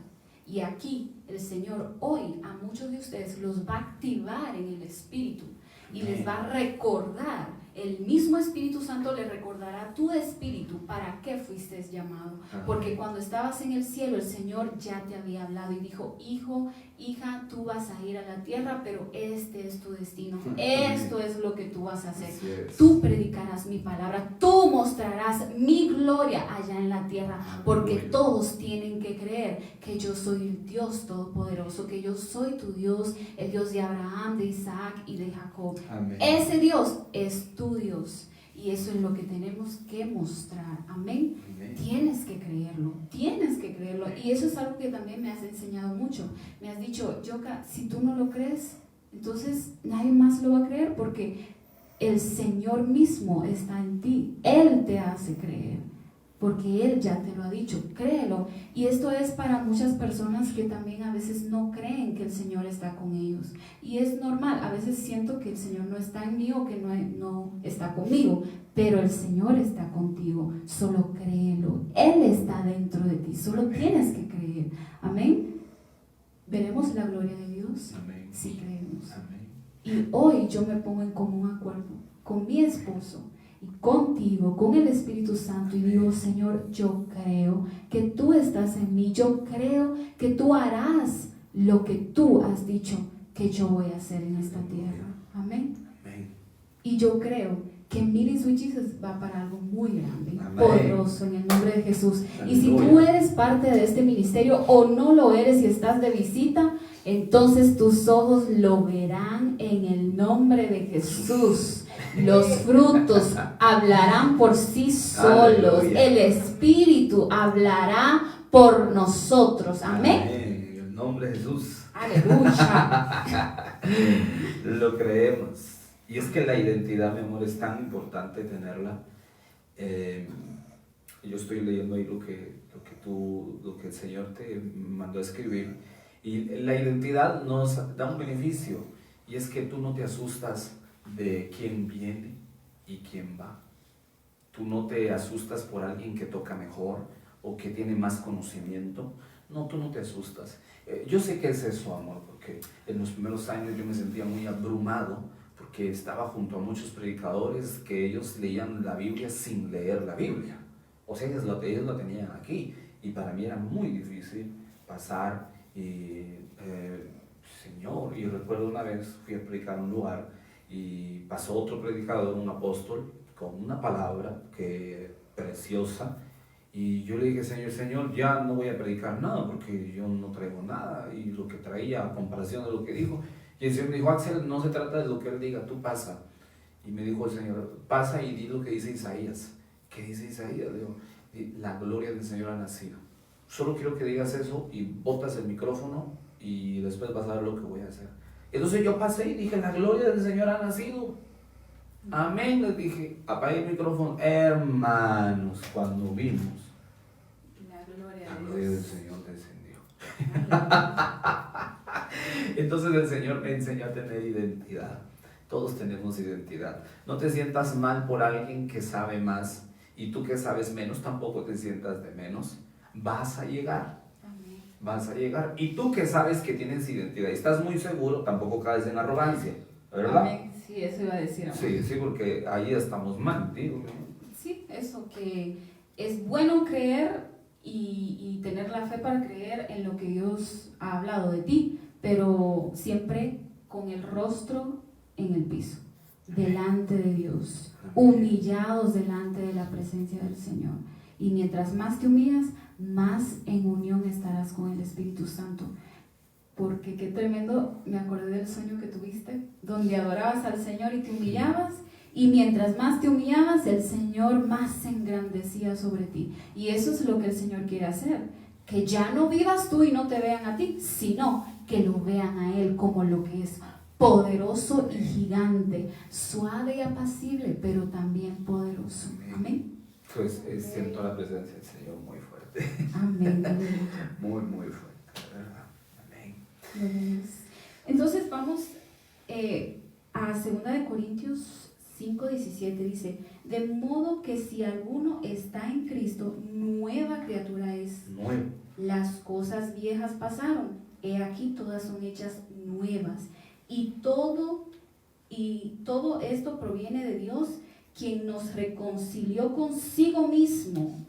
Y aquí el Señor hoy a muchos de ustedes los va a activar en el Espíritu y les va a recordar. El mismo Espíritu Santo le recordará a tu espíritu para qué fuiste llamado. Porque cuando estabas en el cielo, el Señor ya te había hablado y dijo: hijo, hija, tú vas a ir a la tierra, pero este es tu destino. Esto es lo que tú vas a hacer. Tú predicarás mi palabra, tú mostrarás mi gloria allá en la tierra. Porque todos tienen que creer que yo soy el Dios Todopoderoso, que yo soy tu Dios, el Dios de Abraham, de Isaac y de Jacob. Amén. Ese Dios es tu Dios, y eso es lo que tenemos que mostrar. Amén. Tienes que creerlo, y eso es algo que también me has enseñado mucho. Me has dicho: Yoka, si tú no lo crees, entonces nadie más lo va a creer, porque el Señor mismo está en ti. Él te hace creer, porque Él ya te lo ha dicho, créelo. Y esto es para muchas personas que también a veces no creen que el Señor está con ellos, y es normal. A veces siento que el Señor no está en mí, o que no está conmigo, pero el Señor está contigo. Solo créelo, Él está dentro de ti, solo tienes que creer. Amén. Veremos la gloria de Dios. Amén. Si creemos. Amén. Y hoy yo me pongo en común acuerdo con mi esposo y contigo, con el Espíritu Santo, y digo: Señor, yo creo que tú estás en mí, yo creo que tú harás lo que tú has dicho que yo voy a hacer en esta tierra. Amén. Amén. Y yo creo que Meetings with Jesus va para algo muy grande, Amén. poderoso, en el nombre de Jesús. Aleluya. Y si tú eres parte de este ministerio o no lo eres y estás de visita, entonces tus ojos lo verán en el nombre de Jesús. Los frutos hablarán por sí solos. Aleluya. El Espíritu hablará por nosotros. Amén. Amén. En el nombre de Jesús. Aleluya. Lo creemos. Y es que la identidad, mi amor, es tan importante tenerla. Yo estoy leyendo ahí lo que el Señor te mandó a escribir. Y la identidad nos da un beneficio, y es que tú no te asustas de quién viene y quién va. Tú no te asustas por alguien que toca mejor o que tiene más conocimiento. No, tú no te asustas. Yo sé que es eso, amor, porque en los primeros años yo me sentía muy abrumado, porque estaba junto a muchos predicadores que ellos leían la Biblia sin leer la Biblia. O sea, ellos lo tenían aquí, y para mí era muy difícil pasar. Señor, y recuerdo una vez fui a predicar a un lugar y pasó otro predicador, un apóstol, con una palabra preciosa, y yo le dije: Señor, ya no voy a predicar nada, porque yo no traigo nada, y lo que traía a comparación de lo que dijo. Y el Señor me dijo: Axel, no se trata de lo que Él diga, tú pasa. Y me dijo el Señor: pasa y di lo que dice Isaías. ¿Qué dice Isaías? Le digo: la gloria del Señor ha nacido. Solo quiero que digas eso, y botas el micrófono, y después vas a ver lo que voy a hacer. Entonces yo pasé y dije: la gloria del Señor ha nacido. Amén, les dije. Apagué el micrófono. Hermanos, cuando vimos, La gloria la de gloria del Dios. Señor descendió. Entonces el Señor me enseñó a tener identidad. Todos tenemos identidad. No te sientas mal por alguien que sabe más, y tú que sabes menos tampoco te sientas de menos. Vas a llegar. Amén. Vas a llegar. Y tú que sabes que tienes identidad y estás muy seguro, tampoco caes en arrogancia, ¿verdad? Amén. Sí, eso iba a decir. Amor. Sí, porque ahí estamos mal, digo. Sí, eso, que es bueno creer y tener la fe para creer en lo que Dios ha hablado de ti, pero siempre con el rostro en el piso, delante de Dios, humillados delante de la presencia del Señor. Y mientras más te humillas, más en unión estarás con el Espíritu Santo. Porque qué tremendo, me acordé del sueño que tuviste, donde adorabas al Señor y te humillabas, y mientras más te humillabas, el Señor más se engrandecía sobre ti. Y eso es lo que el Señor quiere hacer, que ya no vivas tú y no te vean a ti, sino que lo vean a Él como lo que es: poderoso y gigante, suave y apacible, pero también poderoso. Amén. Pues siento la presencia del Señor muy fuerte. Amén. Muy, muy fuerte, ¿verdad? Amén. Entonces vamos a 2 Corintios 5:17 dice, de modo que si alguno está en Cristo, nueva criatura es. Nuevo. Las cosas viejas pasaron, he aquí todas son hechas nuevas. Y todo esto proviene de Dios, quien nos reconcilió consigo mismo.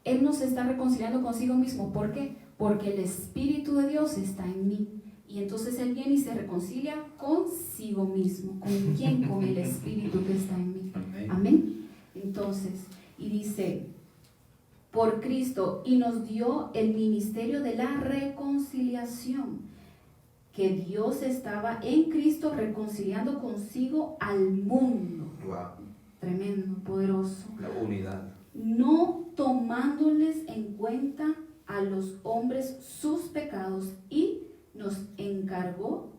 Él nos está reconciliando consigo mismo. ¿Por qué? Porque el Espíritu de Dios está en mí. Y entonces Él viene y se reconcilia consigo mismo. ¿Con quién? Con el Espíritu que está en mí. Amén. Amén. Entonces, y dice, por Cristo, y nos dio el ministerio de la reconciliación, que Dios estaba en Cristo reconciliando consigo al mundo. Wow. Tremendo, poderoso. La unidad. No tomándoles en cuenta a los hombres sus pecados, y nos encargó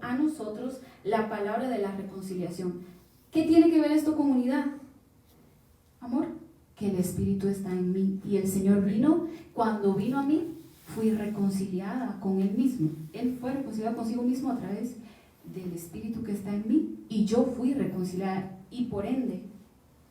a nosotros la palabra de la reconciliación. ¿Qué tiene que ver esto con unidad? Amor, que el Espíritu está en mí, y el Señor vino, cuando vino a mí, fui reconciliada con Él mismo. Él fue reconciliado consigo mismo a través del Espíritu que está en mí, y yo fui reconciliada, y por ende,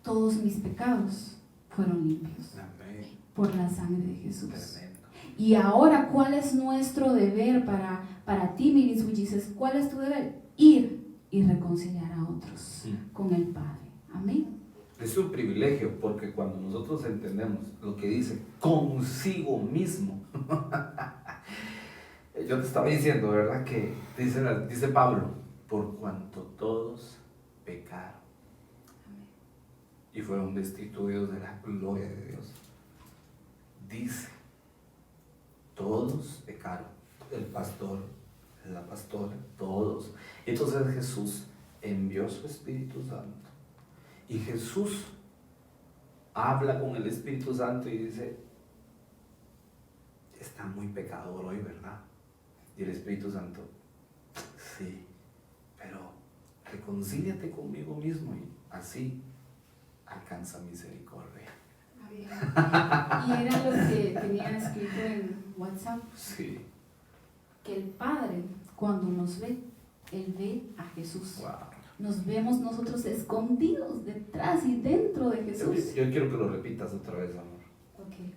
todos mis pecados fueron limpios. Amén. Por la sangre de Jesús. Tremendo. Y ahora, ¿cuál es nuestro deber para ti, Miris Willises? ¿Cuál es tu deber? Ir y reconciliar a otros con el Padre. Amén. Es un privilegio, porque cuando nosotros entendemos lo que dice consigo mismo, yo te estaba diciendo, ¿verdad? Que dice Pablo, por cuanto todos pecaron y fueron destituidos de la gloria de Dios. Dice, todos pecaron, el pastor, la pastora, todos. Entonces Jesús envió su Espíritu Santo, y Jesús habla con el Espíritu Santo y dice, está muy pecador hoy, ¿verdad? Y el Espíritu Santo, sí, pero reconcíliate conmigo mismo, y así alcanza misericordia. Y era lo que tenía escrito en WhatsApp. Sí. Que el Padre, cuando nos ve, Él ve a Jesús. Wow. Nos vemos nosotros escondidos detrás y dentro de Jesús. Yo quiero que lo repitas otra vez, amor. Okay.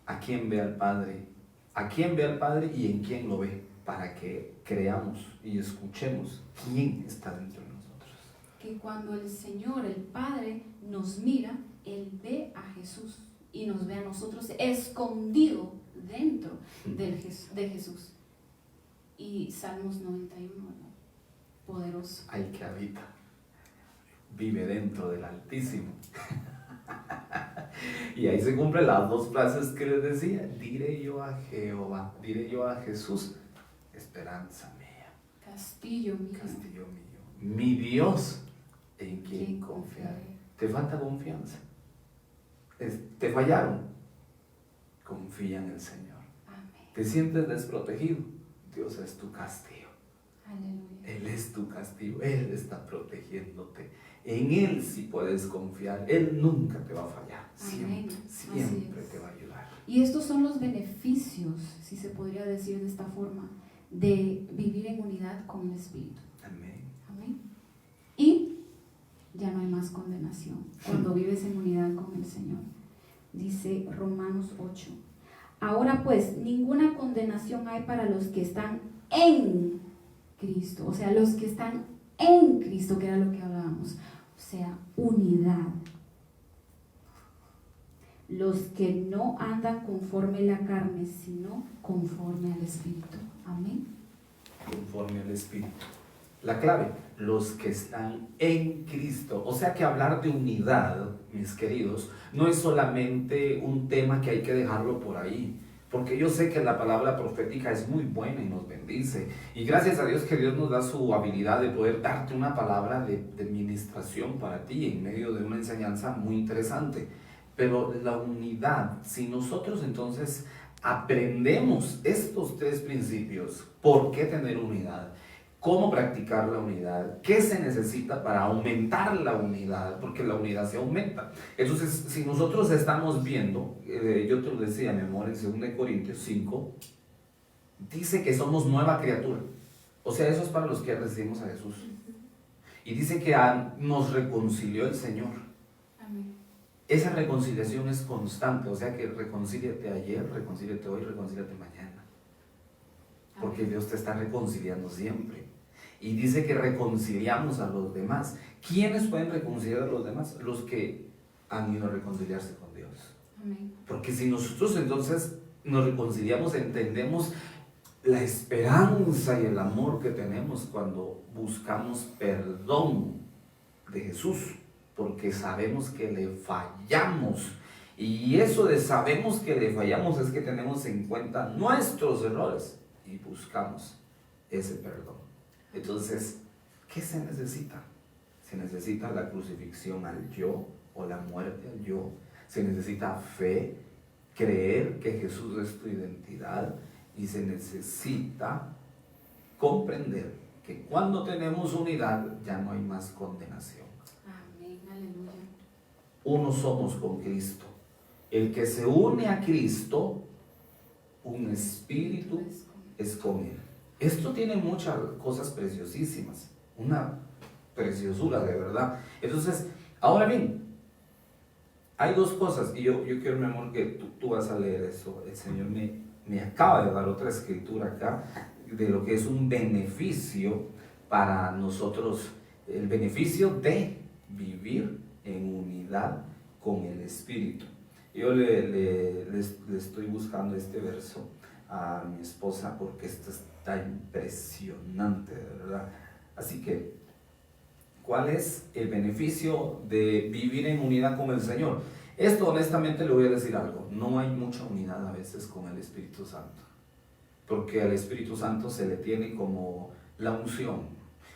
¿A quién ve al Padre? ¿A quién ve al Padre y en quién lo ve? Para que creamos y escuchemos quién está dentro de nosotros. Que cuando el Señor, el Padre, nos mira, Él ve a Jesús y nos ve a nosotros escondido dentro de Jesús. Y Salmos 91, ¿no? Poderoso. Al que habita, vive dentro del Altísimo. Y ahí se cumplen las dos frases que les decía. Diré yo a Jehová, diré yo a Jesús, esperanza mía, Castillo mío. castillo mío, mi Dios, en quien confiaré. ¿Te falta confianza? ¿Te fallaron? Confía en el Señor. Amén. ¿Te sientes desprotegido? Dios es tu castigo. Aleluya. Él es tu castigo, Él está protegiéndote. En Él sí puedes confiar, Él nunca te va a fallar. Amén. Siempre te va a ayudar. Y estos son los beneficios, si se podría decir de esta forma, de vivir en unidad con el Espíritu. Amén. Amén. Y ya no hay más condenación cuando vives en unidad con el Señor. Dice Romanos 8. Ahora pues, ninguna condenación hay para los que están en Cristo. O sea, los que están en Cristo, que era lo que hablábamos. O sea, unidad. Los que no andan conforme a la carne, sino conforme al Espíritu. Amén. Conforme al Espíritu. La clave, los que están en Cristo. O sea que hablar de unidad, mis queridos, no es solamente un tema que hay que dejarlo por ahí. Porque yo sé que la palabra profética es muy buena y nos bendice. Y gracias a Dios que Dios nos da su habilidad de poder darte una palabra de ministración para ti en medio de una enseñanza muy interesante. Pero la unidad, si nosotros entonces aprendemos estos tres principios, ¿por qué tener unidad? ¿Cómo practicar la unidad? ¿Qué se necesita para aumentar la unidad? Porque la unidad se aumenta. Entonces, si nosotros estamos viendo, yo te lo decía, mi amor, en 2 Corintios 5, dice que somos nueva criatura. O sea, eso es para los que recibimos a Jesús. Y dice que nos reconcilió el Señor. Amén. Esa reconciliación es constante, o sea que reconcíliate ayer, reconcíliate hoy, reconcíliate mañana. Porque Dios te está reconciliando siempre. Y dice que reconciliamos a los demás. ¿Quiénes pueden reconciliar a los demás? Los que han ido a reconciliarse con Dios. Amén. Porque si nosotros entonces nos reconciliamos, entendemos la esperanza y el amor que tenemos cuando buscamos perdón de Jesús, porque sabemos que le fallamos. Y eso de sabemos que le fallamos es que tenemos en cuenta nuestros errores y buscamos ese perdón. Entonces, ¿qué se necesita? Se necesita la crucifixión al yo o la muerte al yo. Se necesita fe, creer que Jesús es tu identidad, y se necesita comprender que cuando tenemos unidad ya no hay más condenación. Amén. Aleluya. Uno somos con Cristo. El que se une a Cristo, un espíritu es con Él. Esto tiene muchas cosas preciosísimas, una preciosura de verdad. Entonces, ahora bien, hay dos cosas, y yo quiero, mi amor, que tú vas a leer eso. El Señor me acaba de dar otra escritura acá, de lo que es un beneficio para nosotros, el beneficio de vivir en unidad con el Espíritu. Yo le estoy buscando este verso a mi esposa porque esto está impresionante, de verdad. Así que, ¿cuál es el beneficio de vivir en unidad con el Señor? Esto honestamente le voy a decir algo, no hay mucha unidad a veces con el Espíritu Santo, porque al Espíritu Santo se le tiene como la unción,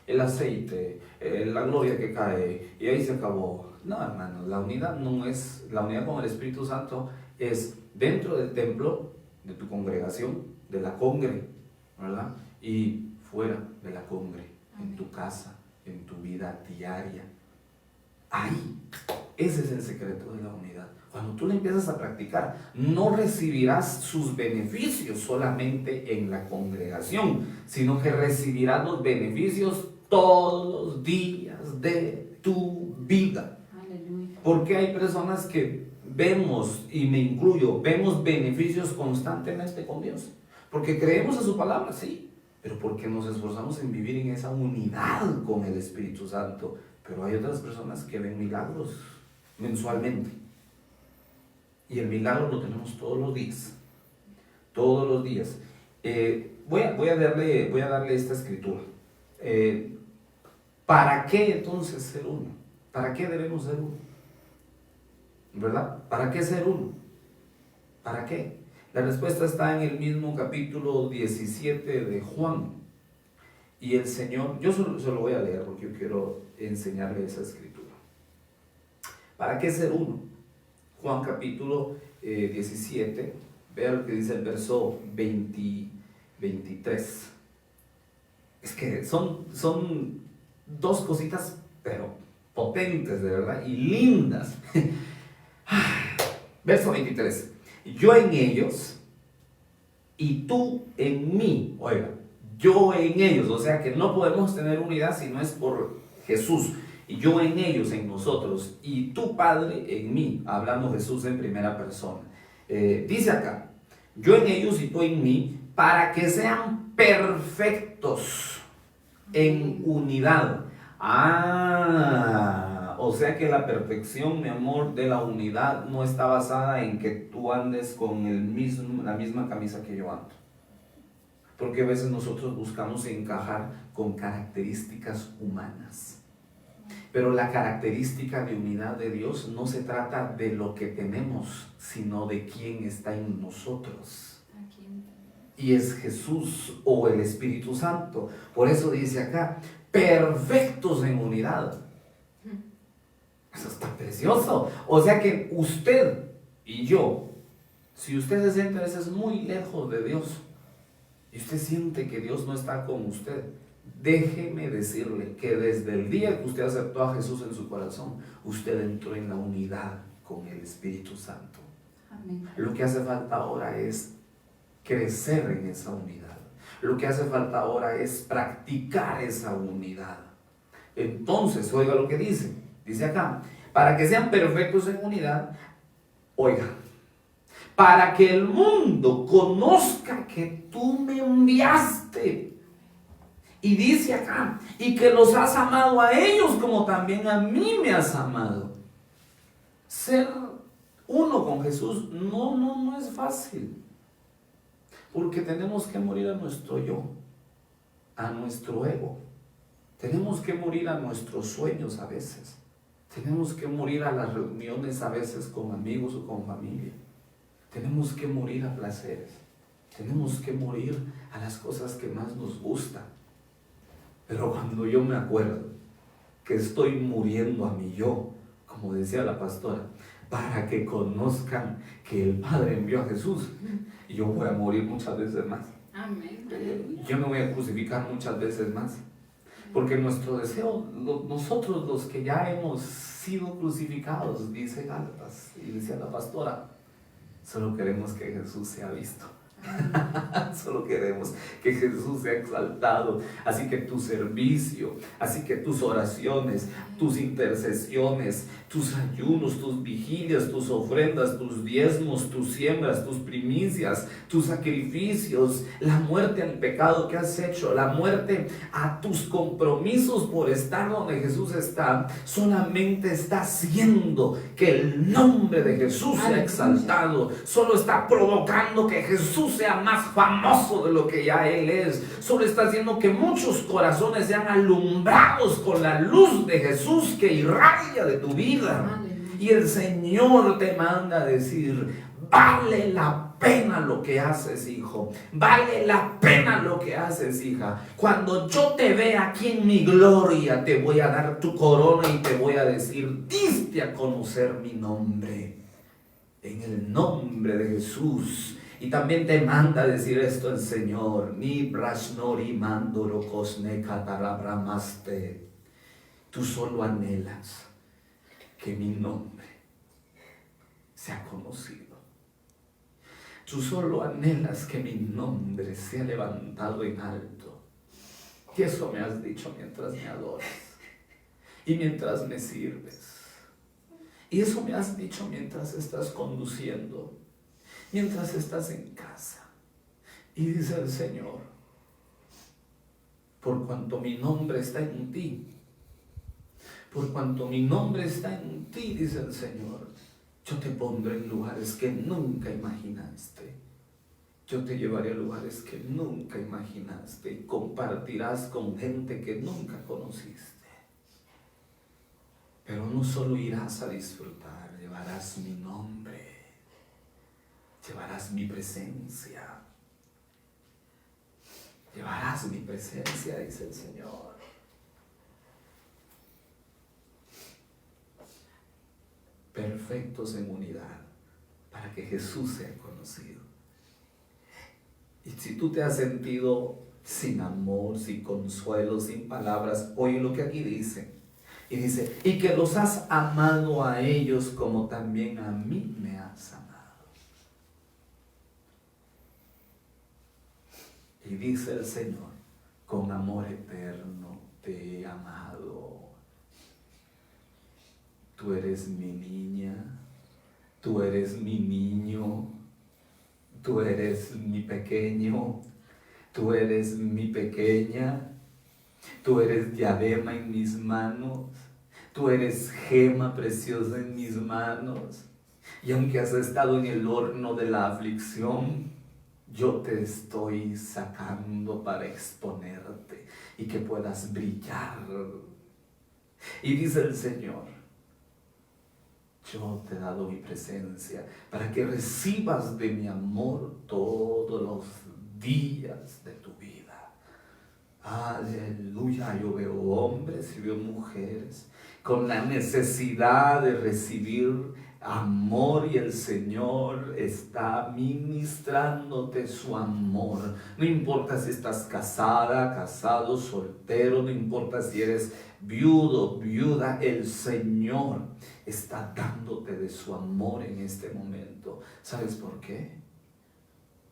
el aceite, la gloria que cae, y ahí se acabó. No, hermano, la unidad no es, la unidad con el Espíritu Santo es dentro del templo, de tu congregación, de la congre, ¿verdad? Y fuera de la congre, en tu casa, en tu vida diaria. Ahí, ese es el secreto de la unidad. Cuando tú la empiezas a practicar, no recibirás sus beneficios solamente en la congregación, sino que recibirás los beneficios todos los días de tu vida. Aleluya. Porque hay personas que vemos, y me incluyo, vemos beneficios constantemente con Dios. Porque creemos en su palabra, sí, pero porque nos esforzamos en vivir en esa unidad con el Espíritu Santo. Pero hay otras personas que ven milagros mensualmente. Y el milagro lo tenemos todos los días. Todos los días. Voy a darle esta escritura. ¿Para qué entonces ser uno? ¿Para qué debemos ser uno? ¿Verdad? ¿Para qué ser uno? ¿Para qué? La respuesta está en el mismo capítulo 17 de Juan. Y el Señor, yo se lo voy a leer porque yo quiero enseñarle esa escritura. ¿Para qué ser uno? Juan capítulo 17, vea lo que dice el verso 23. Es que son dos cositas, pero potentes, de verdad, y lindas. Verso 23. Yo en ellos y tú en mí. Oiga, yo en ellos. O sea que no podemos tener unidad si no es por Jesús. Y yo en ellos, en nosotros. Y tu Padre en mí. Hablando Jesús en primera persona. Dice acá, yo en ellos y tú en mí, para que sean perfectos en unidad. O sea que la perfección, mi amor, de la unidad no está basada en que tú andes con la misma camisa que yo ando. Porque a veces nosotros buscamos encajar con características humanas. Pero la característica de unidad de Dios no se trata de lo que tenemos, sino de quién está en nosotros. Y es Jesús o el Espíritu Santo. Por eso dice acá, perfectos en unidad. Eso está precioso. O sea que usted y yo, si usted se siente a veces muy lejos de Dios y usted siente que Dios no está con usted, déjeme decirle que desde el día que usted aceptó a Jesús en su corazón, usted entró en la unidad con el Espíritu Santo. Amén. Lo que hace falta ahora es crecer en esa unidad. Lo que hace falta ahora es practicar esa unidad. Entonces, oiga lo que dice. Dice acá, para que sean perfectos en unidad, oiga, para que el mundo conozca que tú me enviaste. Y dice acá, y que los has amado a ellos como también a mí me has amado. Ser uno con Jesús no es fácil. Porque tenemos que morir a nuestro yo, a nuestro ego. Tenemos que morir a nuestros sueños a veces. Tenemos que morir a las reuniones a veces con amigos o con familia. Tenemos que morir a placeres. Tenemos que morir a las cosas que más nos gustan. Pero cuando yo me acuerdo que estoy muriendo a mi yo, como decía la pastora, para que conozcan que el Padre envió a Jesús, yo voy a morir muchas veces más. Amén. Yo me voy a crucificar muchas veces más. Porque nuestro deseo, nosotros los que ya hemos sido crucificados, dice Gálatas, y decía la pastora, solo queremos que Jesús sea visto. Solo queremos que Jesús sea exaltado. Así que tu servicio, así que tus oraciones, tus intercesiones, tus ayunos, tus vigilias, tus ofrendas, tus diezmos, tus siembras, tus primicias, tus sacrificios, la muerte al pecado que has hecho, la muerte a tus compromisos por estar donde Jesús está, solamente está haciendo que el nombre de Jesús sea exaltado. Solo está provocando que Jesús sea más famoso de lo que ya Él es. Solo está haciendo que muchos corazones sean alumbrados con la luz de Jesús que irradia de tu vida. Y el Señor te manda a decir, vale la pena lo que haces, hijo. Vale la pena lo que haces, hija. Cuando yo te vea aquí en mi gloria, te voy a dar tu corona y te voy a decir, diste a conocer mi nombre. En el nombre de Jesús. Y también te manda a decir esto el Señor. Ni brasnori mandoro cosne catarabramaste. Tú solo anhelas que mi nombre sea conocido. Tú solo anhelas que mi nombre sea levantado en alto. Y eso me has dicho mientras me adoras. Y mientras me sirves. Y eso me has dicho mientras estás conduciendo. Mientras estás en casa. Y dice el Señor, por cuanto mi nombre está en ti, por cuanto mi nombre está en ti, dice el Señor, yo te pondré en lugares que nunca imaginaste. Yo te llevaré a lugares que nunca imaginaste y compartirás con gente que nunca conociste. Pero no solo irás a disfrutar, llevarás mi nombre. Llevarás mi presencia. Llevarás mi presencia, dice el Señor. Perfectos en unidad, para que Jesús sea conocido. Y si tú te has sentido sin amor, sin consuelo, sin palabras, oye lo que aquí dice. Y dice, y que los has amado a ellos como también a mí me has amado. Y dice el Señor, con amor eterno te he amado. Tú eres mi niña, tú eres mi niño, tú eres mi pequeño, tú eres mi pequeña, tú eres diadema en mis manos, tú eres gema preciosa en mis manos. Y aunque has estado en el horno de la aflicción, yo te estoy sacando para exponerte y que puedas brillar. Y dice el Señor, yo te he dado mi presencia para que recibas de mi amor todos los días de tu vida. Aleluya, yo veo hombres y veo mujeres con la necesidad de recibir amor y el Señor está ministrándote su amor. No importa si estás casada, casado, soltero, no importa si eres viudo, viuda, el Señor está dándote de su amor en este momento. ¿Sabes por qué?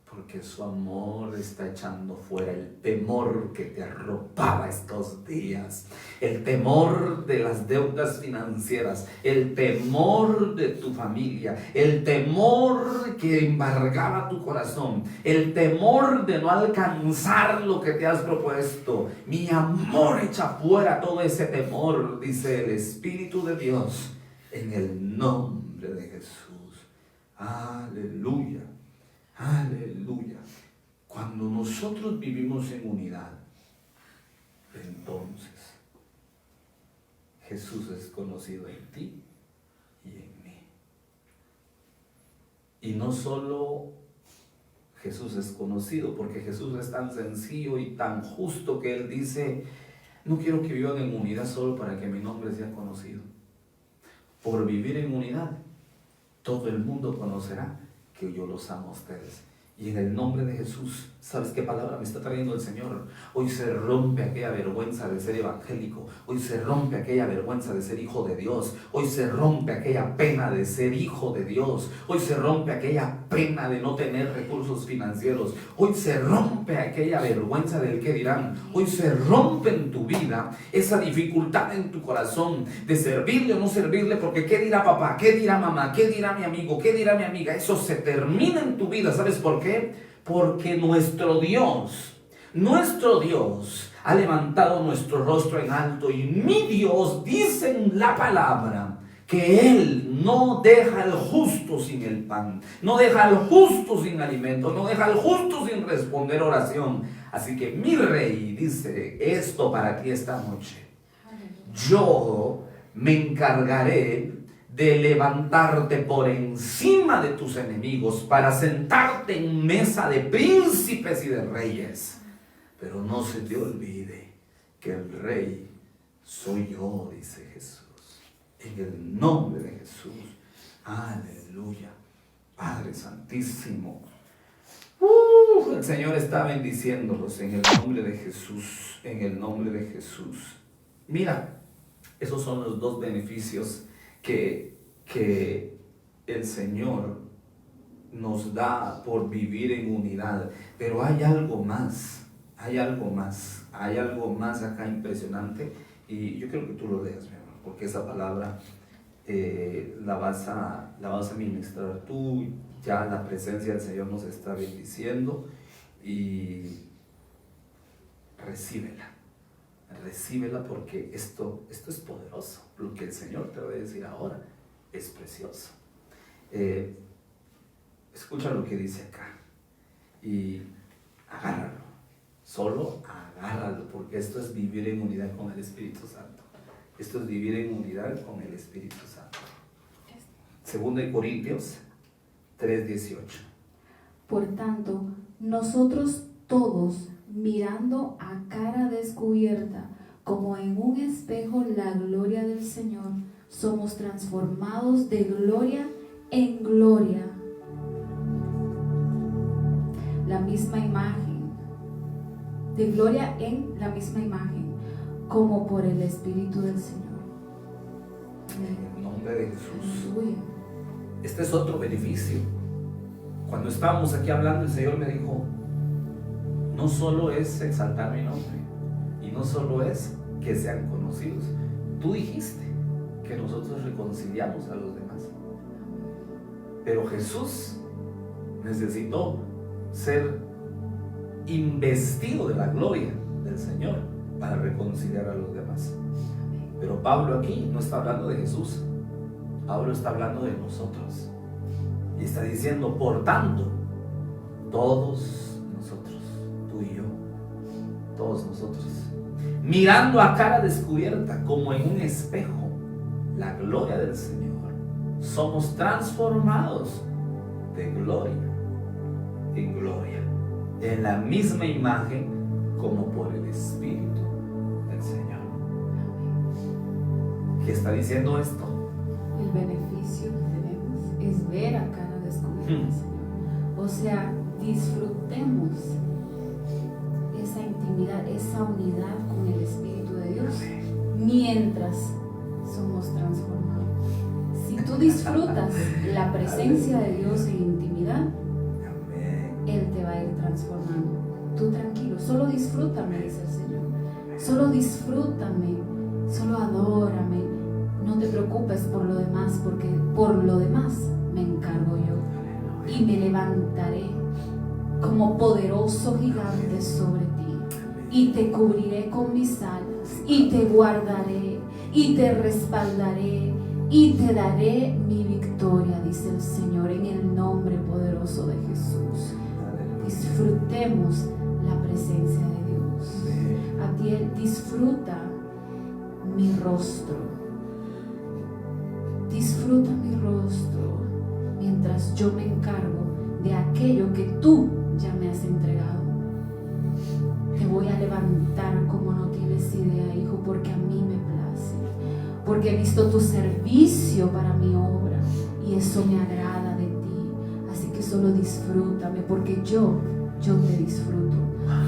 porque su amor está echando fuera el temor que te arropaba estos días, el temor de las deudas financieras, el temor de tu familia, el temor que embargaba tu corazón, el temor de no alcanzar lo que te has propuesto. Mi amor echa fuera todo ese temor, dice el Espíritu de Dios, en el nombre de Jesús. Aleluya. Aleluya. Cuando nosotros vivimos en unidad, entonces Jesús es conocido en ti y en mí. Y no solo Jesús es conocido, porque Jesús es tan sencillo y tan justo que Él dice: no quiero que vivan en unidad solo para que mi nombre sea conocido. Por vivir en unidad, todo el mundo conocerá que yo los amo a ustedes. Y en el nombre de Jesús, ¿sabes qué palabra me está trayendo el Señor? Hoy se rompe aquella vergüenza de ser evangélico. Hoy se rompe aquella vergüenza de ser hijo de Dios. Hoy se rompe aquella pena de ser hijo de Dios. Hoy se rompe aquella pena de no tener recursos financieros. Hoy se rompe aquella vergüenza del qué dirán. Hoy se rompe en tu vida esa dificultad en tu corazón de servirle o no servirle, porque ¿qué dirá papá? ¿Qué dirá mamá? ¿Qué dirá mi amigo? ¿Qué dirá mi amiga? Eso se termina en tu vida. ¿Sabes por qué? Porque nuestro Dios ha levantado nuestro rostro en alto, y mi Dios dice en la palabra que Él no deja al justo sin el pan, no deja al justo sin alimento, no deja al justo sin responder oración. Así que mi Rey dice esto para ti esta noche: yo me encargaré de levantarte por encima de tus enemigos para sentarte en mesa de príncipes y de reyes. Pero no se te olvide que el Rey soy yo, dice Jesús. En el nombre de Jesús. Aleluya. Padre Santísimo. El Señor está bendiciéndolos en el nombre de Jesús. En el nombre de Jesús. Mira, esos son los dos beneficios que el Señor nos da por vivir en unidad. Pero hay algo más, hay algo más acá impresionante, y yo quiero que tú lo leas, mi amor, porque esa palabra la vas a ministrar tú. Ya la presencia del Señor nos está bendiciendo, y recíbela, porque esto es poderoso. Lo que el Señor te va a decir ahora es precioso. Escucha lo que dice acá y agárralo, solo agárralo, porque esto es vivir en unidad con el Espíritu Santo. Esto es vivir en unidad con el Espíritu Santo. 2 Corintios 3:18. Por tanto, nosotros todos, mirando a cara descubierta, como en un espejo, la gloria del Señor, somos transformados de gloria en gloria. La misma imagen, de gloria en la misma imagen, como por el Espíritu del Señor. En el nombre de Jesús. Aleluya. Este es otro beneficio. Cuando estábamos aquí hablando, el Señor me dijo: no solo es exaltar mi nombre, y no solo es que sean conocidos. Tú dijiste que nosotros reconciliamos a los demás, pero Jesús necesitó ser investido de la gloria del Señor para reconciliar a los demás. Pero Pablo aquí no está hablando de Jesús, Pablo está hablando de nosotros, y está diciendo: por tanto, todos nosotros, tú y yo, todos nosotros, mirando a cara descubierta, como en un espejo, la gloria del Señor, somos transformados de gloria en gloria, en la misma imagen, como por el Espíritu del Señor. ¿Qué está diciendo esto? El beneficio que tenemos es ver a cara descubierta, Señor. O sea, disfrutemos esa intimidad, esa unidad con el Espíritu de Dios mientras somos transformados. Si tú disfrutas la presencia de Dios en intimidad, Él te va transformando. Tú tranquilo, solo disfrútame, dice el Señor. Solo disfrútame, solo adórame. No te preocupes por lo demás, porque por lo demás me encargo yo. Y me levantaré como poderoso gigante sobre ti. Y te cubriré con mis alas. Y te guardaré. Y te respaldaré. Y te daré mi victoria, dice el Señor, en el nombre poderoso de Jesús. Disfrutemos la presencia de Dios. Adiel, disfruta mi rostro. Disfruta mi rostro mientras yo me encargo de aquello que tú ya me has entregado. Te voy a levantar como no tienes idea, hijo, porque a mí me place. Porque he visto tu servicio para mi obra y eso me agrada de ti. Así que solo disfrútame, porque yo te disfruto.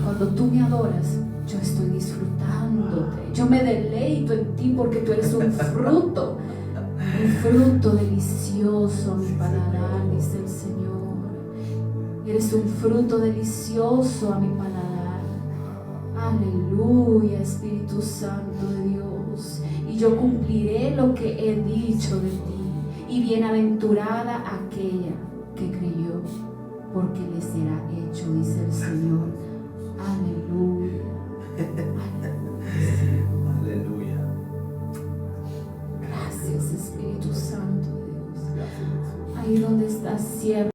Cuando tú me adoras, yo estoy disfrutándote. Yo me deleito en ti porque tú eres un fruto delicioso a mi paladar, dice el Señor. Eres un fruto delicioso a mi paladar. Aleluya, Espíritu Santo de Dios. Y yo cumpliré lo que he dicho de ti. Y bienaventurada aquella que creyó, porque le será hecho, dice el Señor. Aleluya. Aleluya. Gracias, Espíritu Santo de Dios. Ahí donde estás, cierra